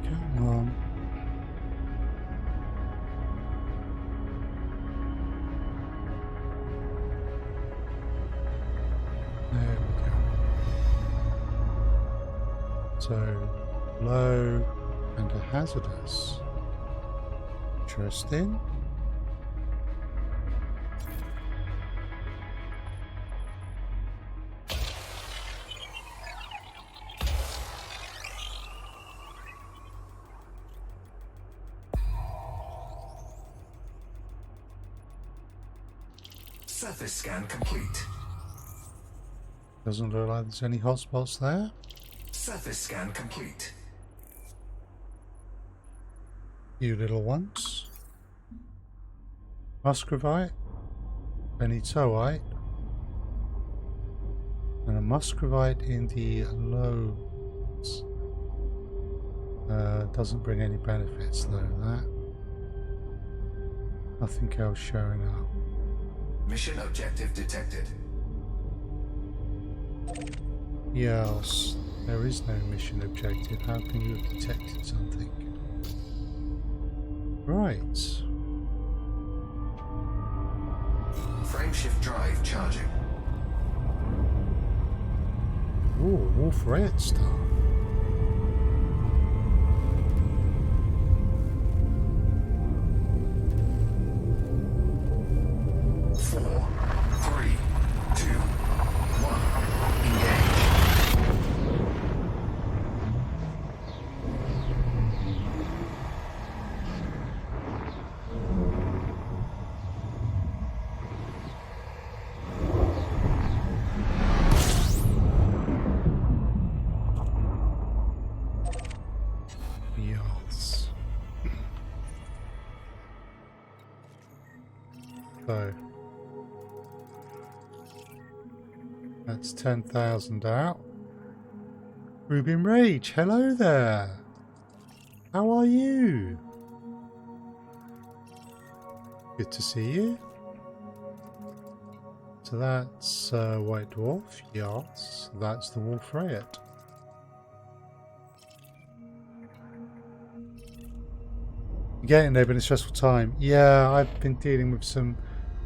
Come on. There we go. So, low and a hazardous. Interesting. Surface scan complete. Doesn't look like there's any hotspots there. Surface scan complete. You little ones. Muscovite, benitoite, and a muscovite in the lows. Doesn't bring any benefits though, that. Nothing else showing up. Mission objective detected. Yes, there is no mission objective. How can you have detected something? Right. Frameshift drive charging. Ooh, Wolf Red Star. Four, three, two, one. Engage. Yes. So that's 10,000 out. Rubin Rage, hello there. How are you? Good to see you. So that's White Dwarf, yes. That's the Wolf Riot. Getting there, been a stressful time. Yeah, I've been dealing with some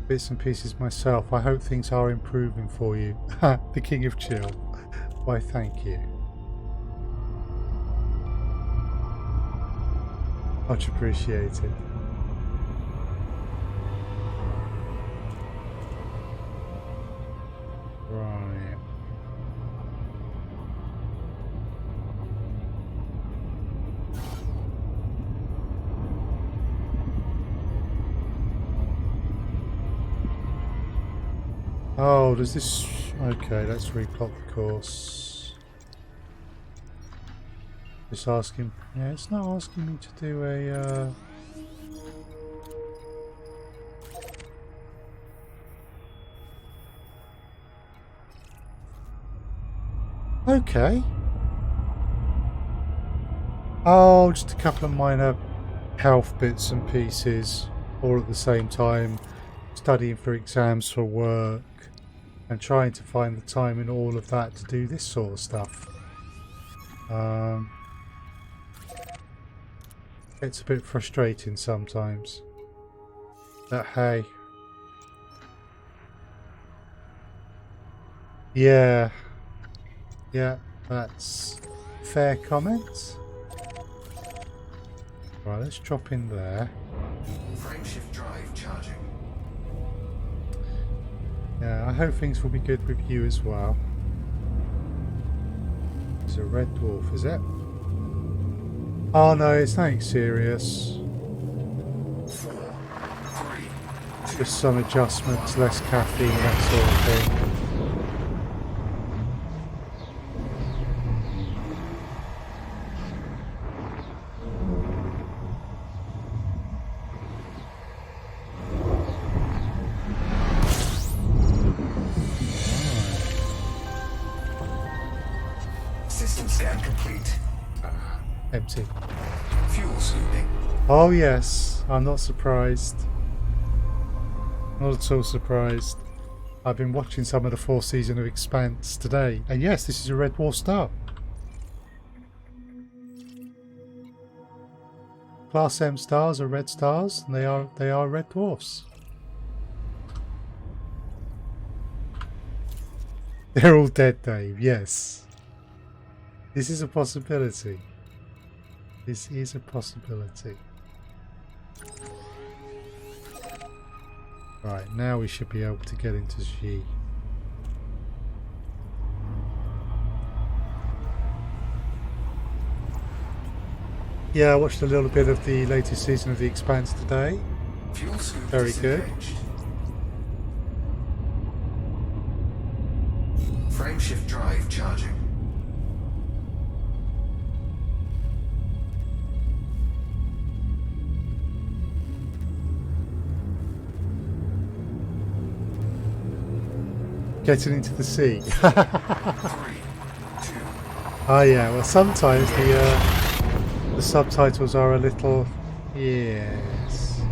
bits and pieces myself. I hope things are improving for you. The King of Chill. Why, thank you. Much appreciated. Right. Oh, does this... Okay, let's replot the course. Just asking... Yeah, it's not asking me to do a... Okay. Oh, just a couple of minor health bits and pieces, all at the same time. Studying for exams for work and trying to find the time in all of that to do this sort of stuff. It's a bit frustrating sometimes. But hey. Yeah. Yeah, that's fair comment. Right, let's drop in there. Frameshift drive charging. Yeah, I hope things will be good with you as well. It's a red dwarf, is it? Oh no, it's nothing serious. 4, 3, Just some adjustments, less caffeine, that sort of thing. System scan complete. Empty. Fuel scooping. Oh yes, I'm not surprised. Not at all surprised. I've been watching some of the 4th season of Expanse today, and yes, this is a Red Dwarf star. Class M stars are red stars, and they are red dwarfs. They're all dead, Dave. Yes, this is a possibility. This is a possibility. Right, now we should be able to get into Xi. Yeah, I watched a little bit of the latest season of The Expanse today. Fuel scoop Very good. disengaged. Frameshift drive charging. Getting into the sea. 3, 2, Oh yeah, well sometimes the subtitles are a little... Yes.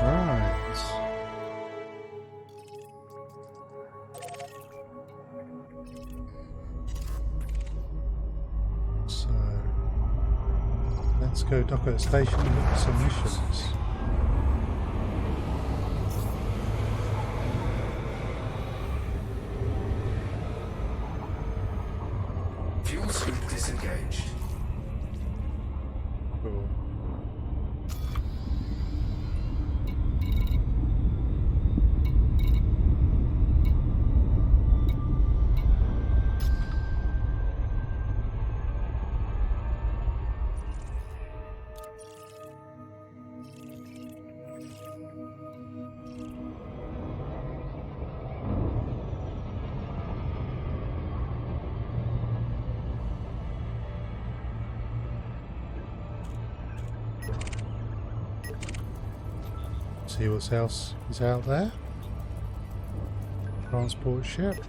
Right. So... let's go dock at the station and look at some missions. fuel scoop disengaged. Cool. See what else is out there. Transport ship.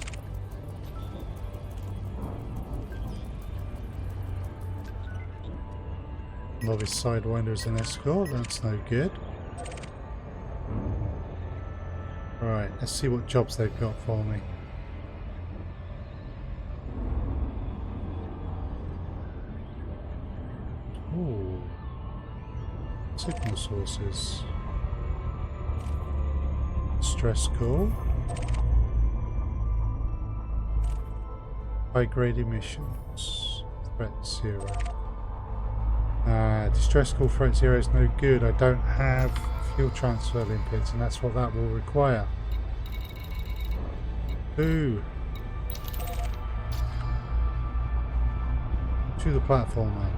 Novice Sidewinder as an escort, that's no good. Right, let's see what jobs they've got for me. Ooh. Signal sources. Stress core. High grade emissions. Threat 0. Distress call threat 0 is no good. I don't have fuel transfer limpets, and that's what that will require. Ooh. To the platform, man.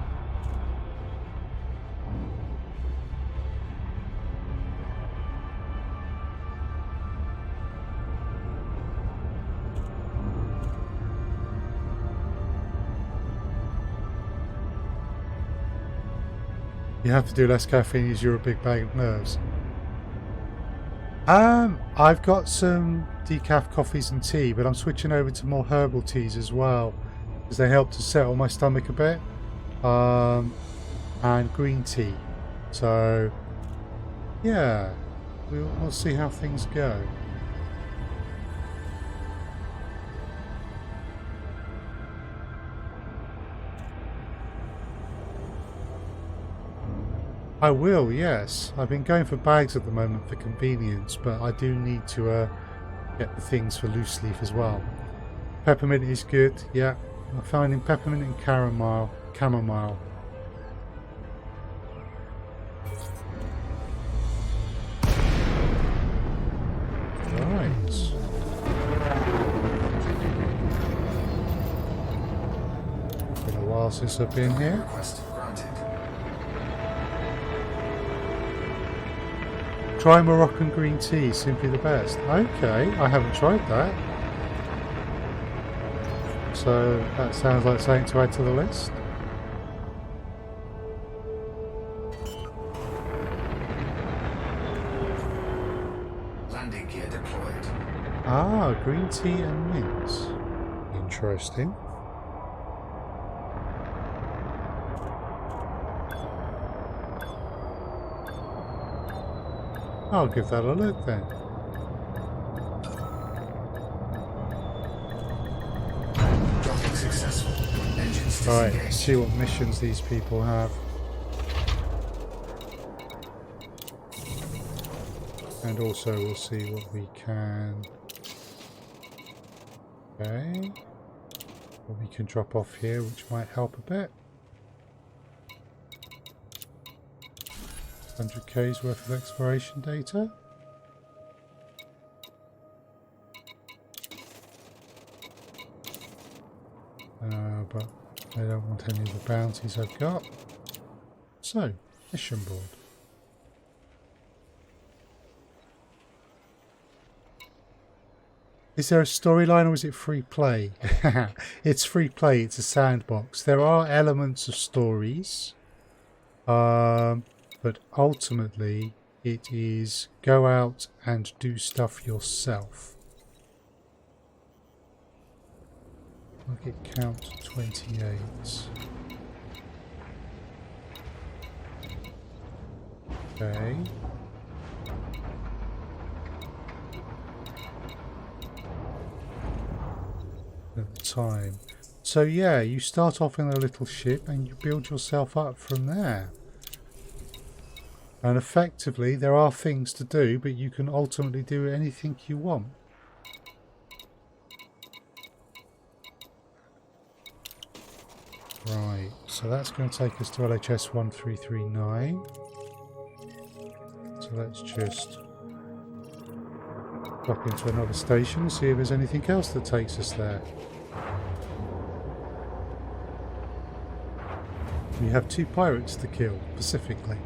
You have to do less caffeine as you're a big bag of nerves. I've got some decaf coffees and tea, but I'm switching over to more herbal teas as well, because they help to settle my stomach a bit. And green tea. So, yeah, we'll see how things go. I will, yes. I've been going for bags at the moment for convenience, but I do need to get the things for loose leaf as well. Peppermint is good, yeah. I'm finding peppermint and chamomile. chances of being here. Request granted. Try Moroccan green tea, simply the best. Okay, I haven't tried that. So that sounds like something to add to the list. Landing gear deployed. Ah, green tea and mint. Interesting. I'll give that a look then. Docking successful. Engines Alright, disengaged. let's see what missions these people have. And also we'll see what we can... Okay. What we can drop off here, which might help a bit. 100k's worth of exploration data. But I don't want any of the bounties I've got. So, mission board. Is there a storyline or is it free play? It's free play, it's a sandbox. There are elements of stories. But ultimately it is go out and do stuff yourself. Look at count 28. Okay. At the time. So yeah, you start off in a little ship and you build yourself up from there. And effectively, there are things to do, but you can ultimately do anything you want. Right, so that's going to take us to LHS 1339. So let's just drop into another station and see if there's anything else that takes us there. We have 2 pirates to kill, specifically.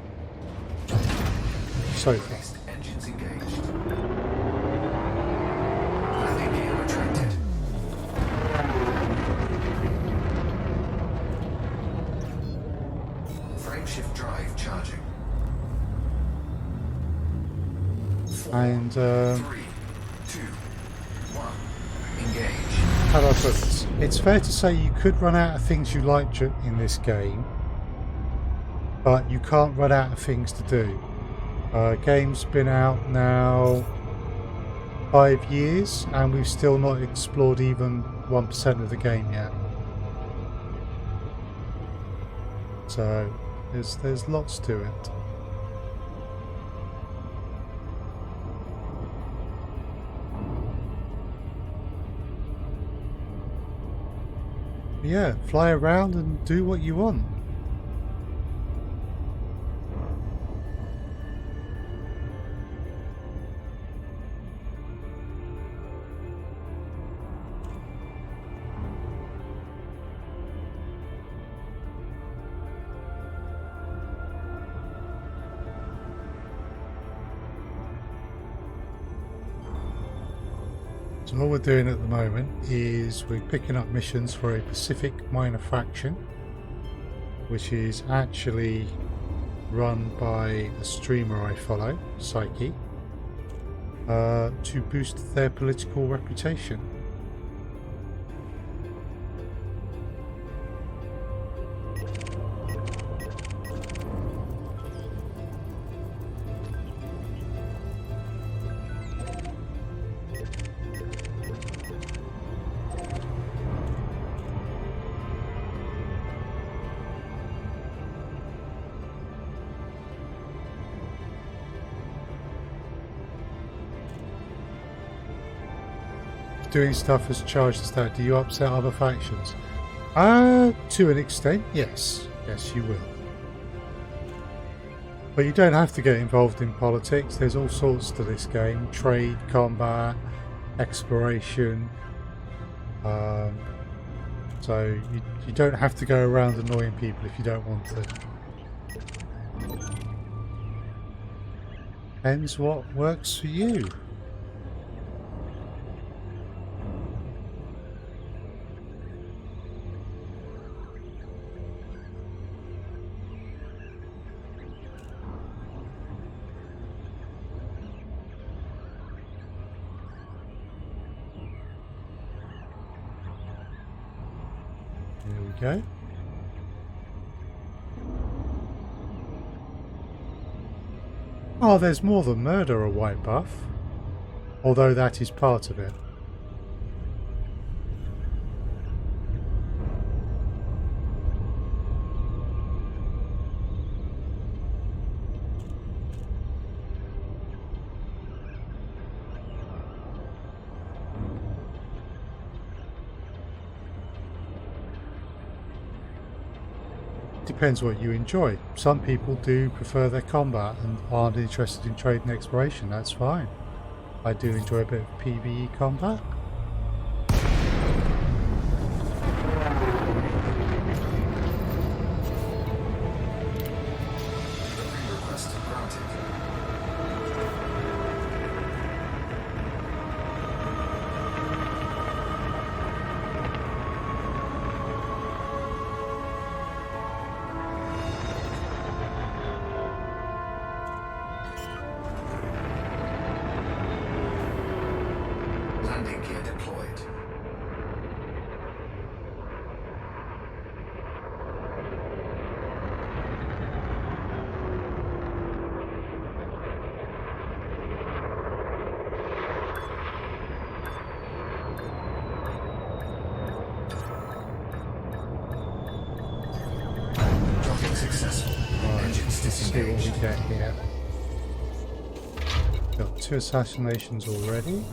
So far. Engines engaged. Landing gear retracted. Frameshift drive charging. And 3, 2, 1. Engage. how do I put this? It's fair to say you could run out of things you like in this game, but you can't run out of things to do. Game's been out now 5 years and we've still not explored even 1% of the game yet. So there's lots to it. Yeah, fly around and do what you want. So all we're doing at the moment is we're picking up missions for a Pacific minor faction, which is actually run by a streamer I follow, Psyche, to boost their political reputation. Doing stuff as charged as that, do you upset other factions? To an extent, yes. Yes, you will. But you don't have to get involved in politics. There's all sorts to this game. Trade, combat, exploration. So you don't have to go around annoying people if you don't want to. Depends what works for you. There we go. Oh, there's more than murder a white buff. Although that is part of it. Depends what you enjoy. Some people do prefer their combat and aren't interested in trade and exploration. That's fine. I do enjoy a bit of PvE combat. Request granted. Landing gear deployed. Docking successful. Engines Let's see what we disengaged. get here. Got 2 assassinations already.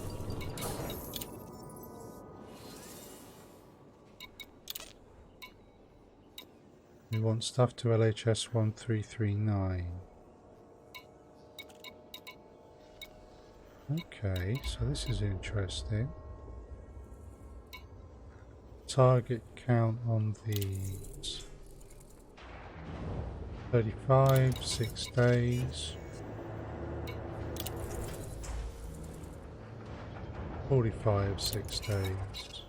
We want stuff to LHS 1339. Okay, so this is interesting. Target count on these. 35, 6 days. 45, 6 days.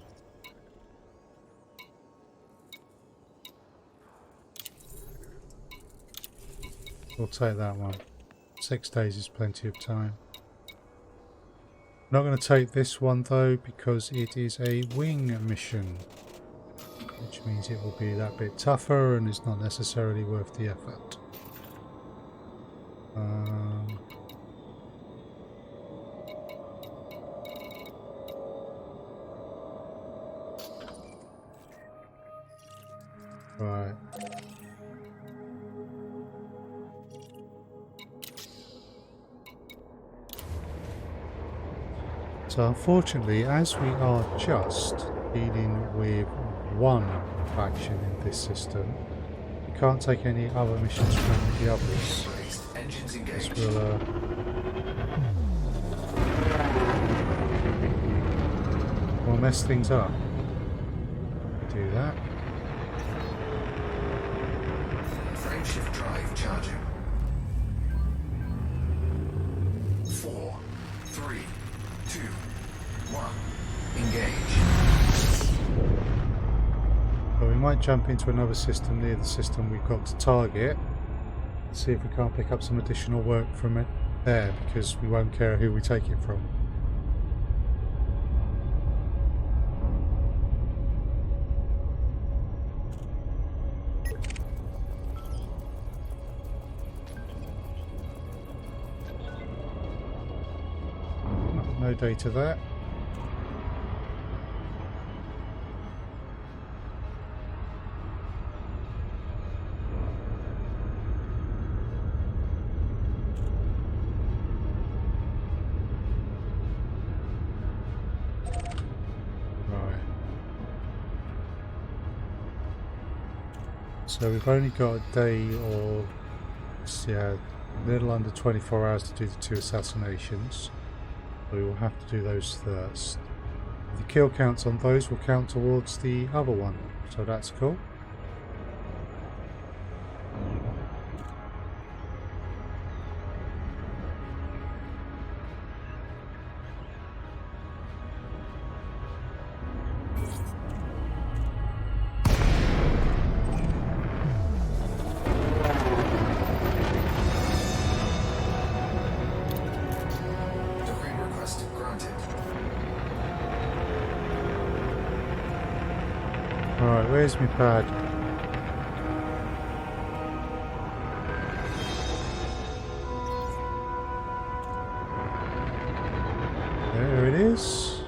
We'll take that one. 6 days is plenty of time. Not going to take this one though because it is a wing mission, which means it will be that bit tougher and is not necessarily worth the effort. Right. So unfortunately, as we are just dealing with one faction in this system, we can't take any other missions from the others. Engines This engaged. will mess things up. Do that. Frame shift drive charging. 4, 3, 2, 1. Engage. But we might jump into another system near the system we've got to target. See if we can't pick up some additional work from it there, because we won't care who we take it from. No data there. Right. So we've only got a day or a little under 24 hours to do the 2 assassinations. We will have to do those first. the kill counts on those will count towards the other one, so that's cool. Docking request granted. Alright, where's my pad? There it is.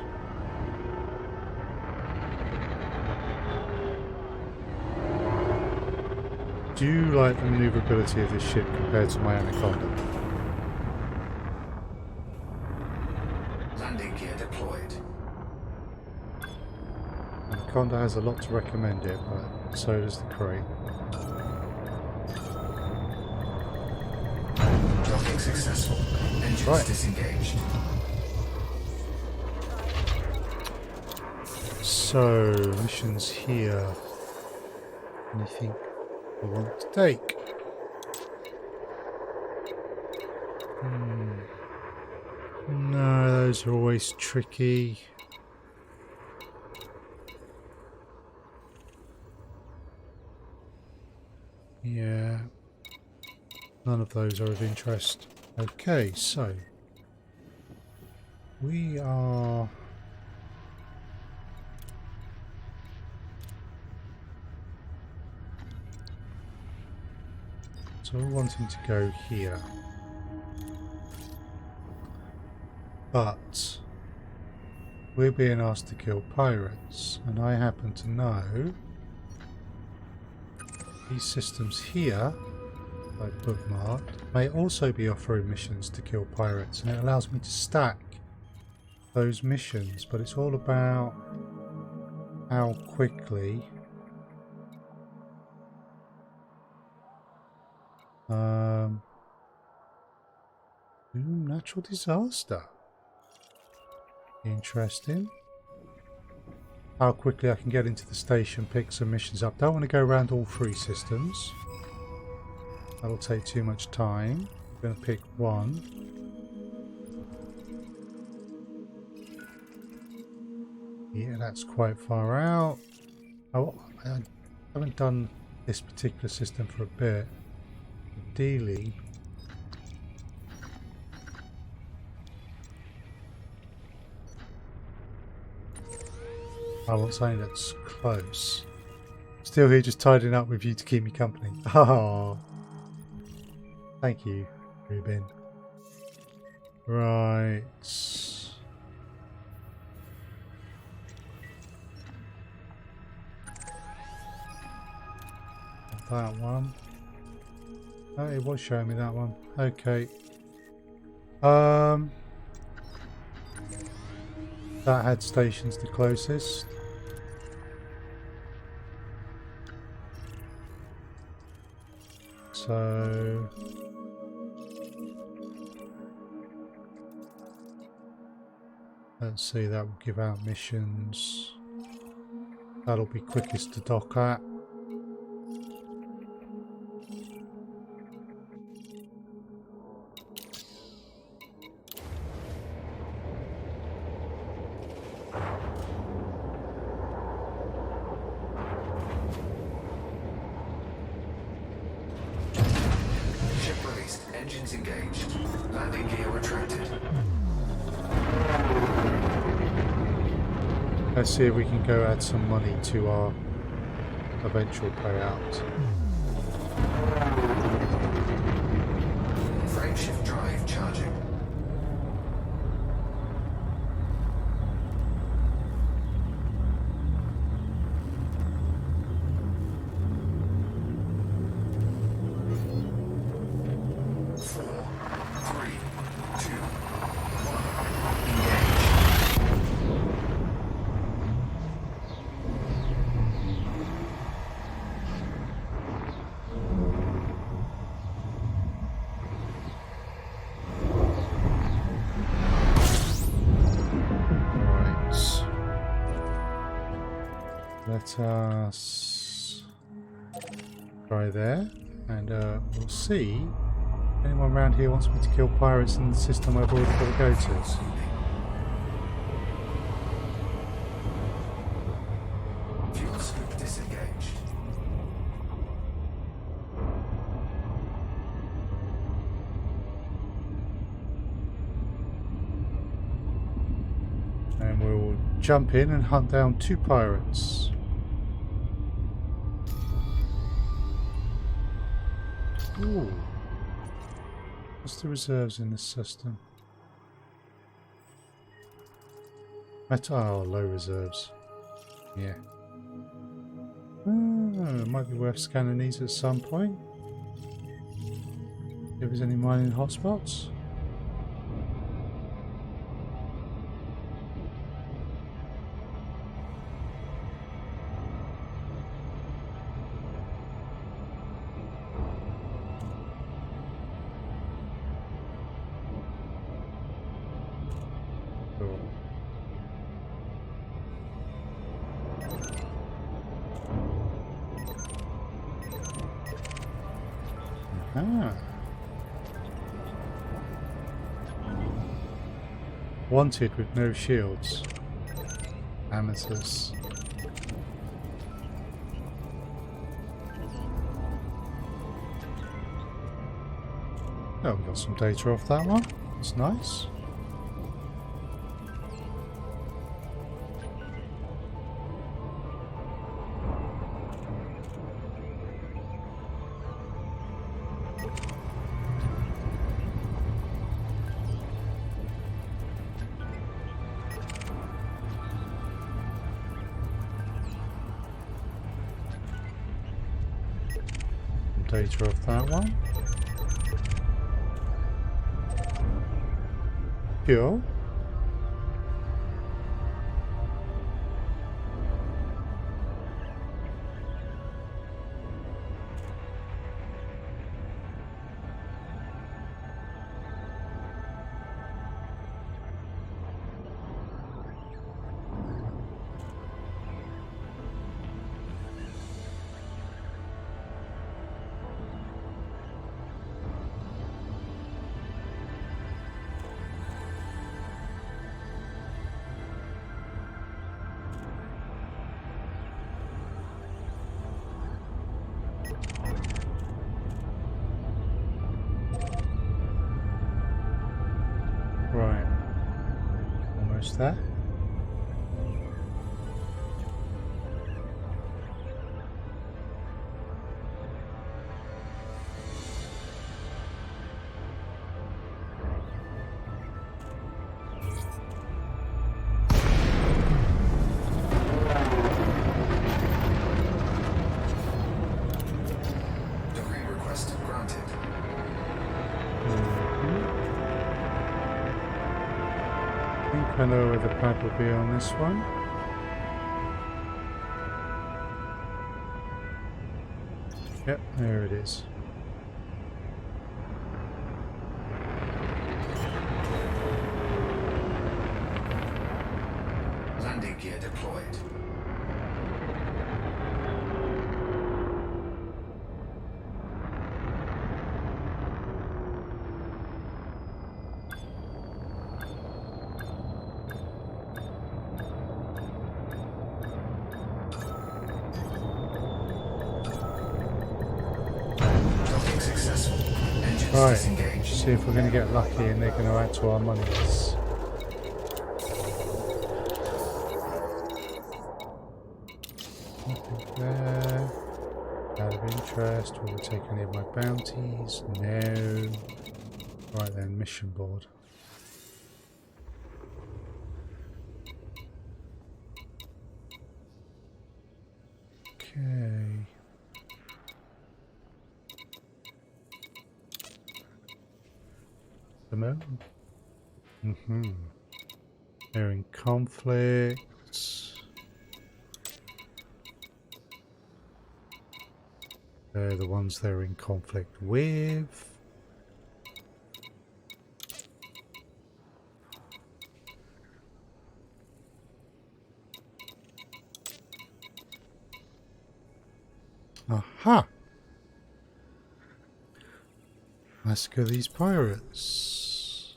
Do you like the maneuverability of this ship compared to my Anaconda? Landing gear deployed. Anaconda has a lot to recommend it, but so does the Krait. Docking successful. Engines Right. disengaged. So, missions here. Anything I want to take? No, those are always tricky. Yeah. None of those are of interest. Okay, so we are we're wanting to go here. But we're being asked to kill pirates, and I happen to know these systems here, I've bookmarked, may also be offering missions to kill pirates, and it allows me to stack those missions, but it's all about how quickly natural disaster. Interesting. How quickly I can get into the station, pick some missions up. Don't want to go around all three systems. That'll take too much time. I'm going to pick one. Yeah, that's quite far out. Oh, I haven't done this particular system for a bit. Ideally, I want something that's close. Still here just tidying up with you to keep me company. Oh, thank you, Ruben. Right. That one. Oh, it was showing me that one. Okay. That had stations the closest. So let's see, that will give out missions. That'll be quickest to dock at. Ship released. Engines engaged. Landing gear retracted. Let's see if we can go add some money to our eventual payout. Frameshift drive charging. let us try there, and we'll see. Anyone around here wants me to kill pirates in the system I've already got to go to. Fuel scoop disengaged. And we'll jump in and hunt down 2 pirates. Ooh. What's the reserves in this system? Oh, low reserves. Yeah. Might be worth scanning these at some point. If there's any mining hotspots. Ah. Wanted with no shields. Amateurs. Oh, we got some data off that one. That's nice. Data off that one. Pure. Right. Almost there. Docking request granted. I think I know where the pad will be on this one. Yep, there it is. Landing gear deployed. Docking successful. Engines Right, disengaged. see if we're going to get lucky and they're going to add to our monies. Nothing there. Out of interest, will we take any of my bounties? No. Right then, mission board. Okay. The moon. They're in conflict. They're the ones they're in conflict with. Aha! Massacre these pirates.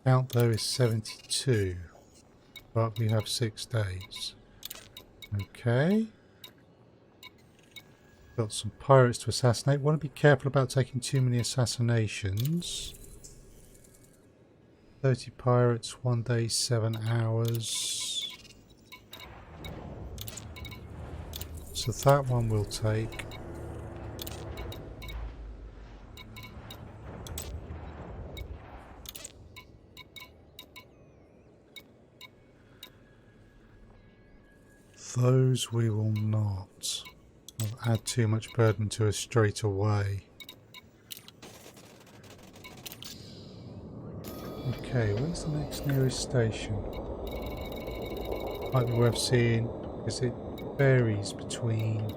Count though is 72, but we have 6 days. Okay. Got some pirates to assassinate. Want to be careful about taking too many assassinations. 30 pirates, 1 day, 7 hours. So that one will take. Those we will not. I'll add too much burden to us straight away. Okay, where's the next nearest station? Might be worth seeing because it varies between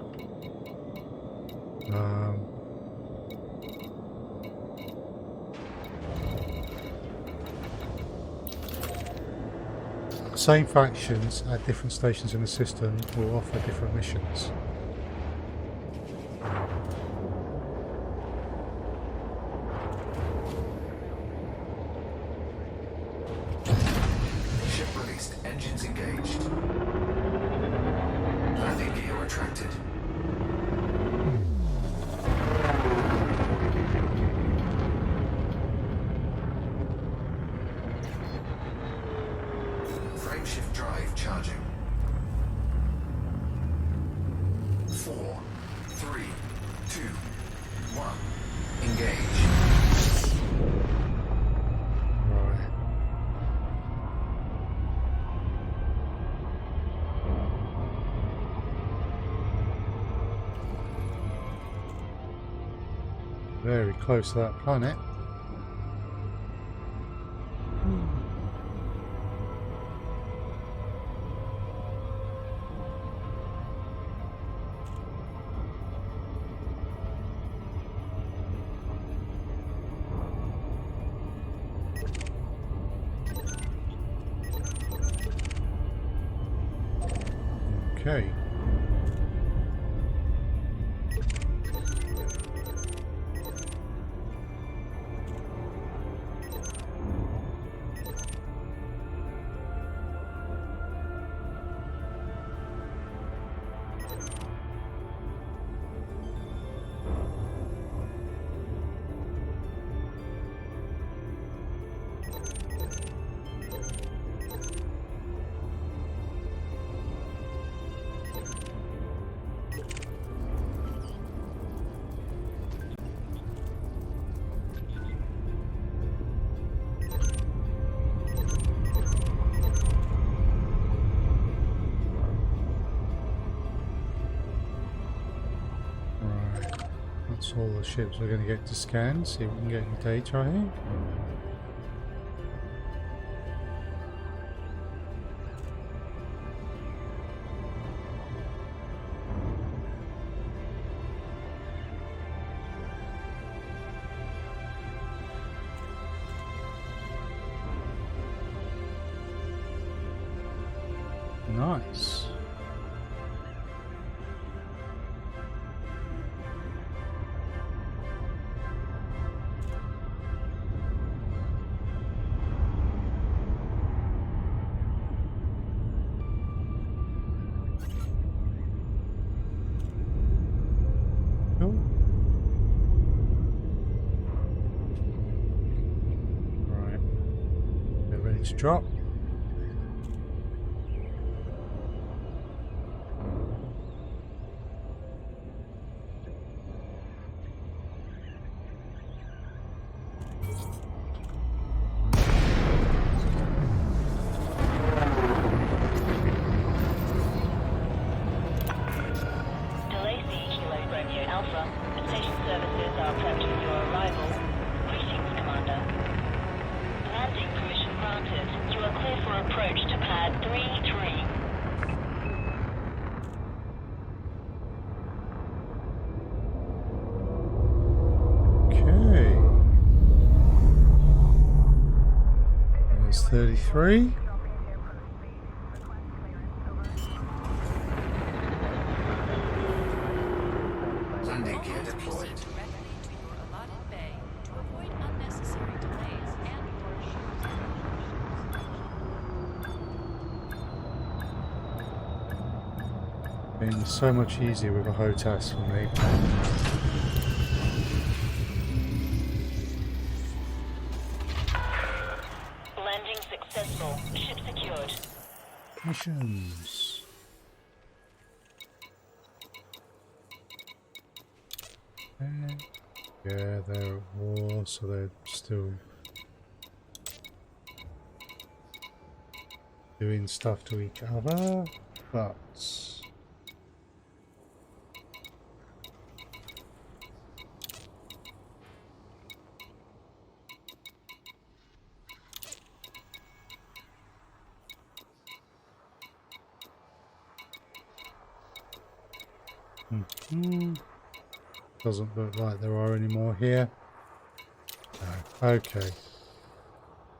same factions at different stations in the system will offer different missions. Ship released. Engines engaged. Landing gear retracted. Frameshift drive charging. 4, 3, 2, 1. Engage. Right. Very close to that planet. Okay. That's all the ships we're going to get to scan, see if we can get any data here. Nice. Cool. Right. We're ready to drop. Okay. There's 33. Been so much easier with a HOTAS for me. Landing successful. Ship secured. Missions. Yeah, they're at war, so they're still doing stuff to each other, but doesn't look like there are any more here. No. Okay.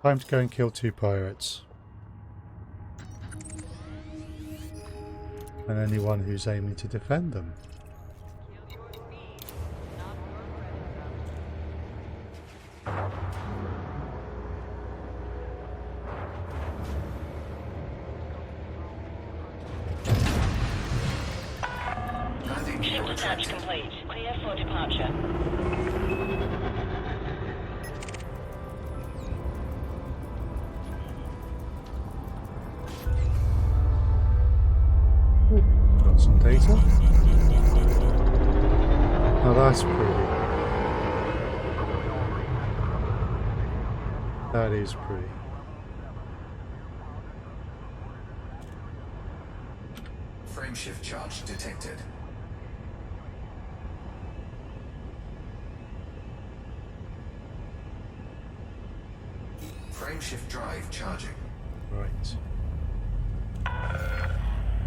Time to go and kill 2 pirates. And anyone who's aiming to defend them. Landing gear Ship attach retracted. complete. Clear for departure. Got some data. Oh, that's pretty. That is pretty. Frameshift charge detected. Frameshift drive charging. Right.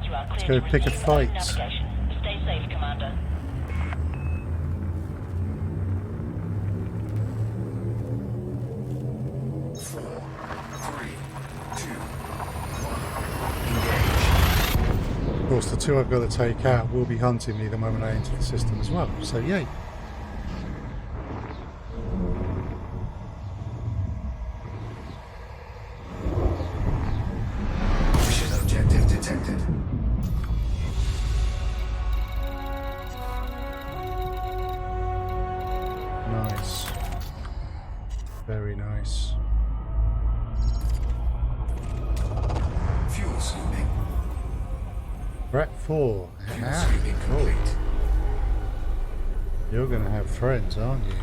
You are Let's clear go to pick a resume fight. navigation. Stay safe, Commander. Four, three, two, one. Engage. Of course, the 2 I've got to take out will be hunting me the moment I enter the system as well. So, yay. Mission objective detected. Nice. Very nice. Fuel scooping. Threat 4. Fuel Ah, scooping cool. complete. You're going to have friends, aren't you?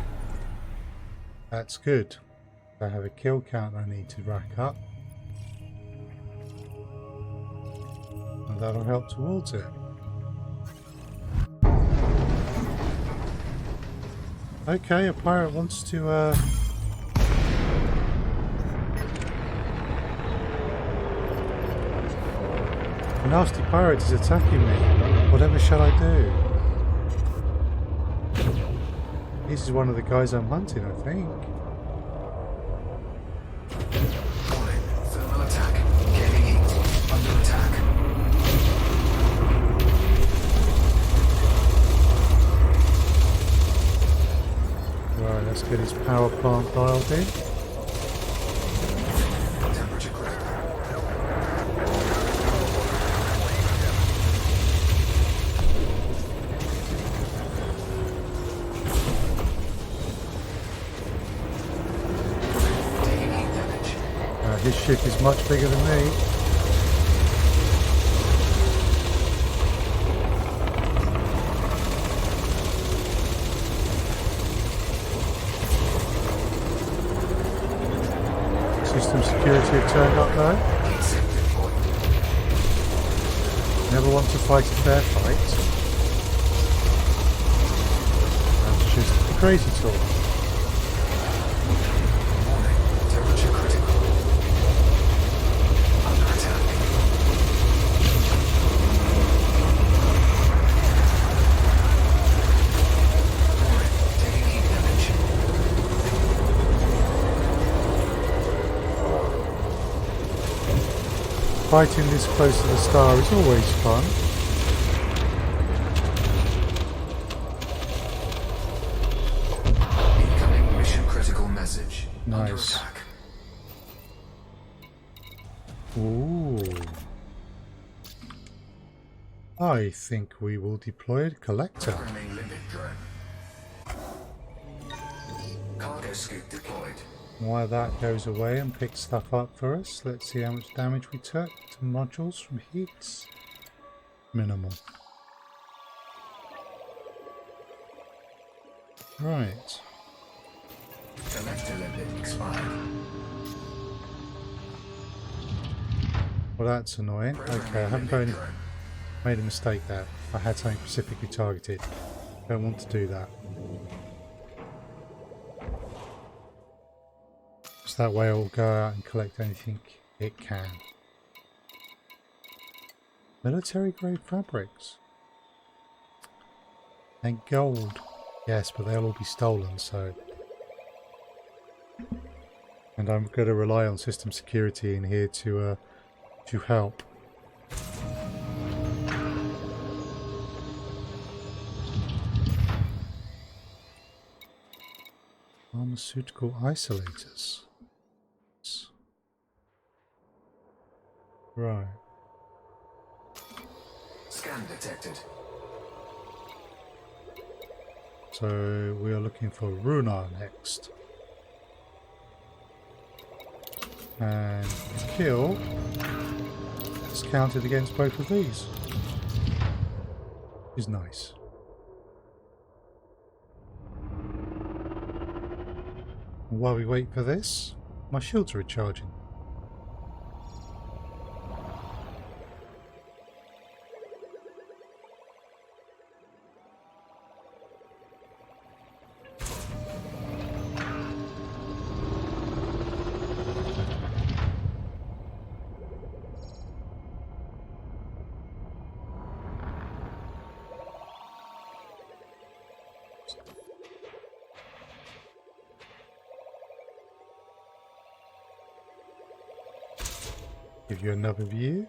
That's good. I have a kill count I need to rack up. And that'll help towards it. Okay, a pirate wants to a nasty pirate is attacking me. Whatever shall I do? This is one of the guys I'm hunting, I think. Warning. Thermal attack. Gaining heat. Under attack. Right, let's get his power plant dialed in. Temperature critical. Taking heat damage. His ship is much bigger than me. System security have turned up though. Heat sink deployed. Never want to fight a fair fight. That's just crazy talk. Warning. Temperature critical. Under attack. Warning. Taking heat damage. Fighting this close to the star is always fun. Incoming mission critical message. Under Nice. attack. Ooh. I think we will deploy a collector. Programming limit drone. Cargo scoop deployed. While that goes away and picks stuff up for us, let's see how much damage we took to modules from hits. Minimal. Right. Collector limit expired. Well, that's annoying. Okay, I haven't got any, made a mistake there. I had something specifically targeted. Don't want to do that. So that way it will go out and collect anything it can. Military grade fabrics. And gold. Yes, but they'll all be stolen, so... And I'm going to rely on system security in here to help. Pharmaceutical isolators. Right. Scan detected. So we are looking for Runar next. And kill is counted against both of these. Is nice. And while we wait for this, my shields are recharging. Give you another view.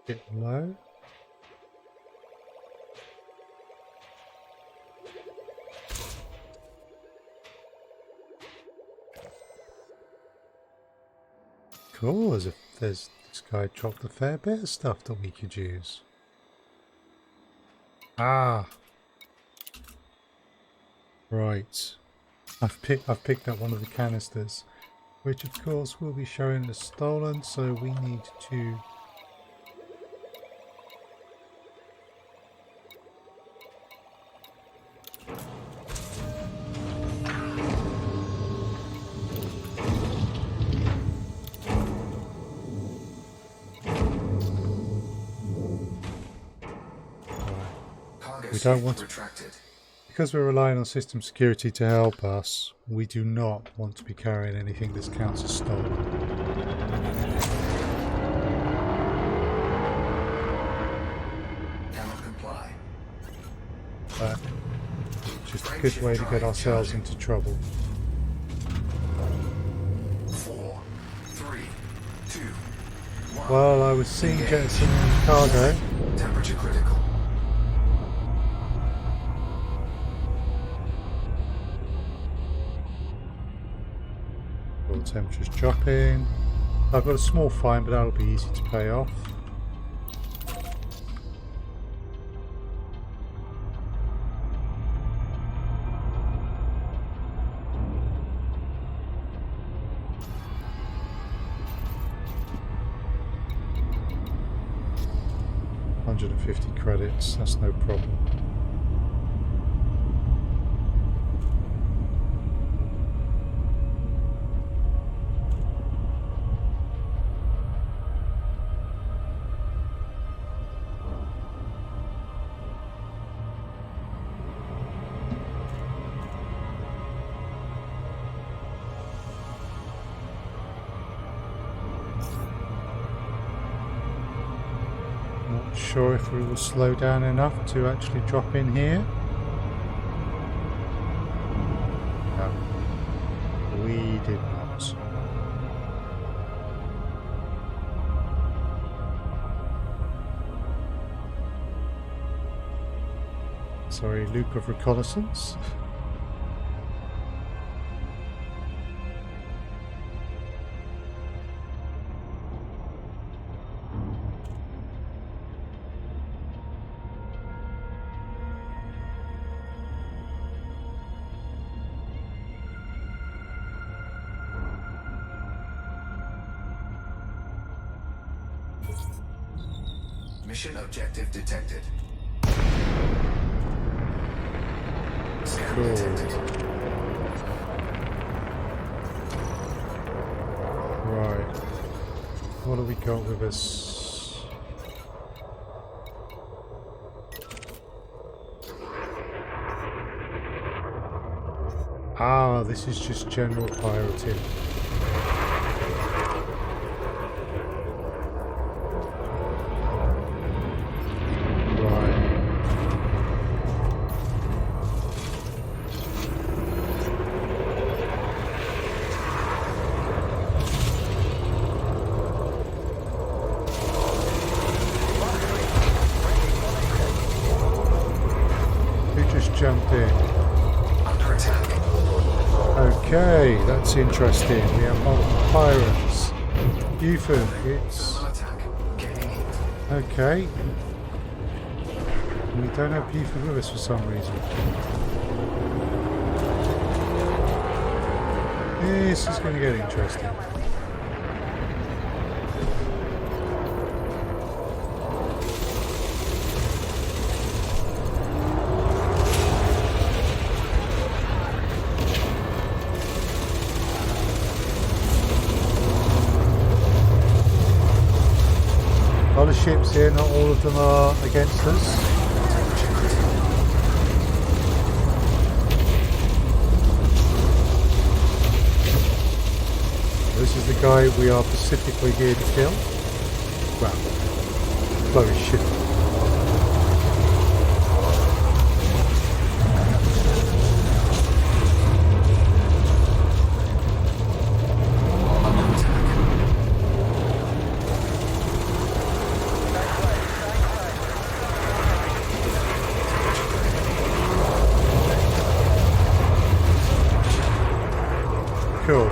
Bit low. Cool, as if this guy dropped a fair bit of stuff that we could use. Ah, right. I've picked up one of the canisters, which of course will be shown as stolen. So we need to. We don't want to, because we're relying on system security to help us, we do not want to be carrying anything that counts as stolen. Cannot comply. But it's just a good way to get ourselves into trouble. 4, 3, 2, 1. Well, I was seeing jetson cargo. Temperature critical. Temperature's dropping. I've got a small fine, but that'll be easy to pay off. $150 credits, that's no problem. Not sure if we will slow down enough to actually drop in here. No, we did not. Sorry, loop of reconnaissance. Mission objective detected. Scan Cool. detected. Right. What have we got with us? Ah, this is just general pirating. Jumped in. Under attack. Okay, that's interesting. We have multiple pirates. Ethan, it's Thermal attack. Gaining heat. okay. We don't have Ethan with us for some reason. This is going to get interesting. A lot of ships here, not all of them are against us. This is the guy we are specifically here to kill. Well, blow his ship. Cool.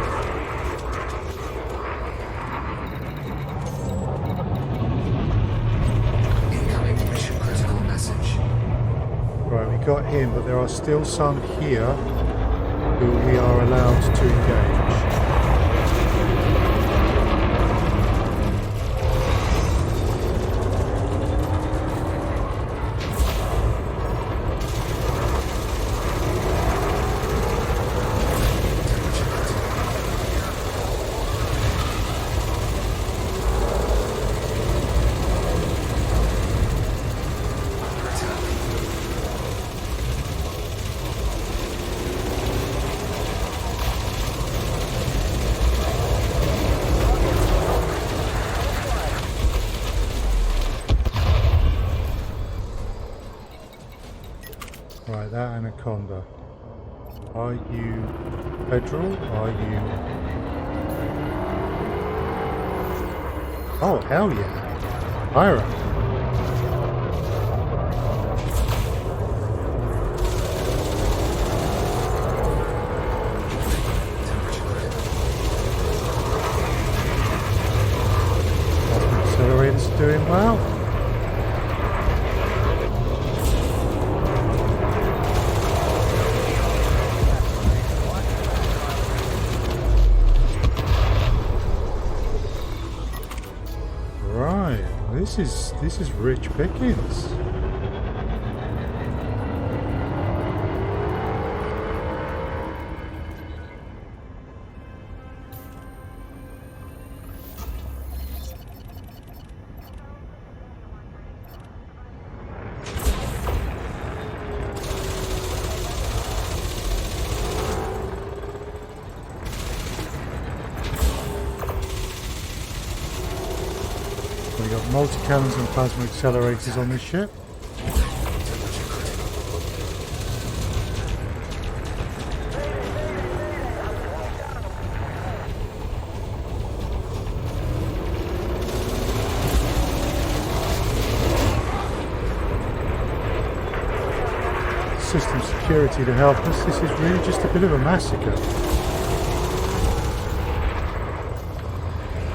Incoming mission critical message. Right, we got him, but there are still some here who we are allowed to engage. Right, that anaconda. Are you federal? Are you... Oh, hell yeah. Pirate. Accelerator's doing well. Right, this is rich pickings. We got multi-cannons and plasma accelerators on this ship. system security to help us. This is really just a bit of a massacre.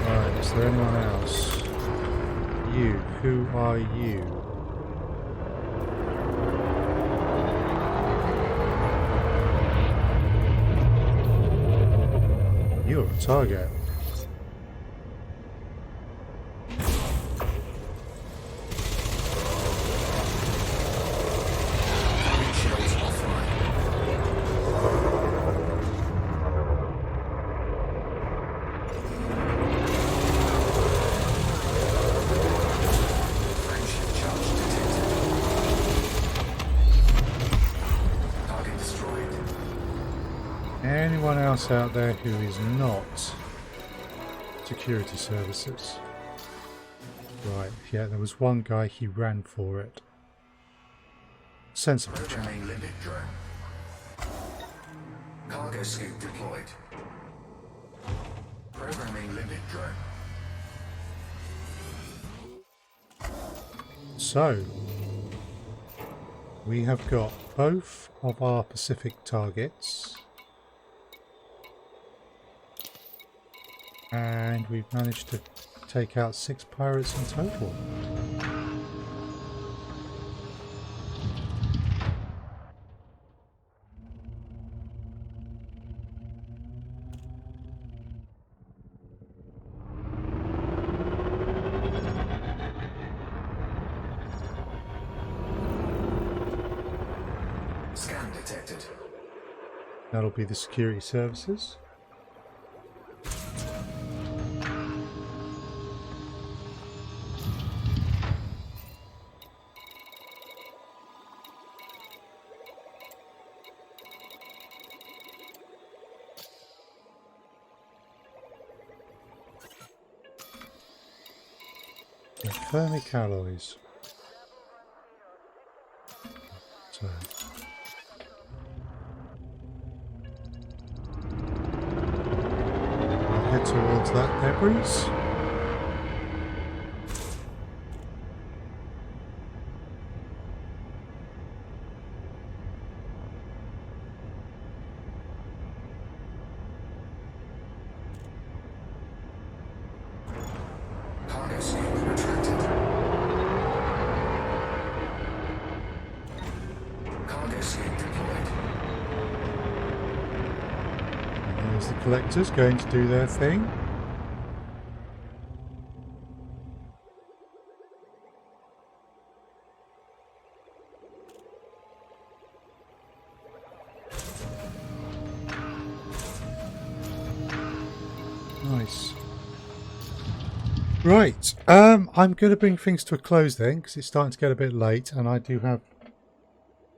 Right, is there anyone else? You, who are you? You're a target. Shields offline. Friendship charge detected. Target destroyed. Anyone else out there who is not security services? Right, yeah, there was one guy, he ran for it. Sensible chap. Programming limit drone. Cargo scoop deployed. Programming limit drone. So, we have got both of our Pacific targets. And we've managed to take out 6 pirates in total. Scan detected. That'll be the security services. Thermic alloys. So. I'll head towards that debris. Cargo scoop retracted. Cargo scoop deployed. And there's the collectors going to do their thing. Nice. Right, I'm going to bring things to a close then, because it's starting to get a bit late, and I do have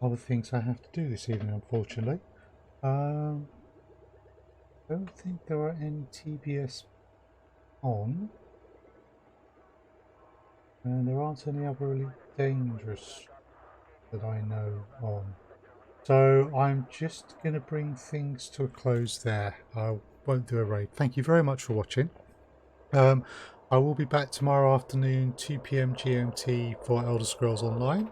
other things I have to do this evening, unfortunately. I don't think there are any TBS on, and there aren't any other really dangerous that I know on. So I'm just going to bring things to a close there. I won't do a raid. Thank you very much for watching. I will be back tomorrow afternoon, 2 PM GMT for Elder Scrolls Online,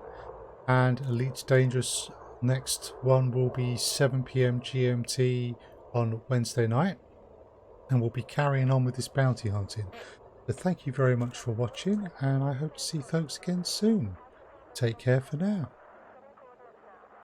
and Elite Dangerous next one will be 7 PM GMT on Wednesday night, and we'll be carrying on with this bounty hunting. So thank you very much for watching, and I hope to see folks again soon. Take care for now.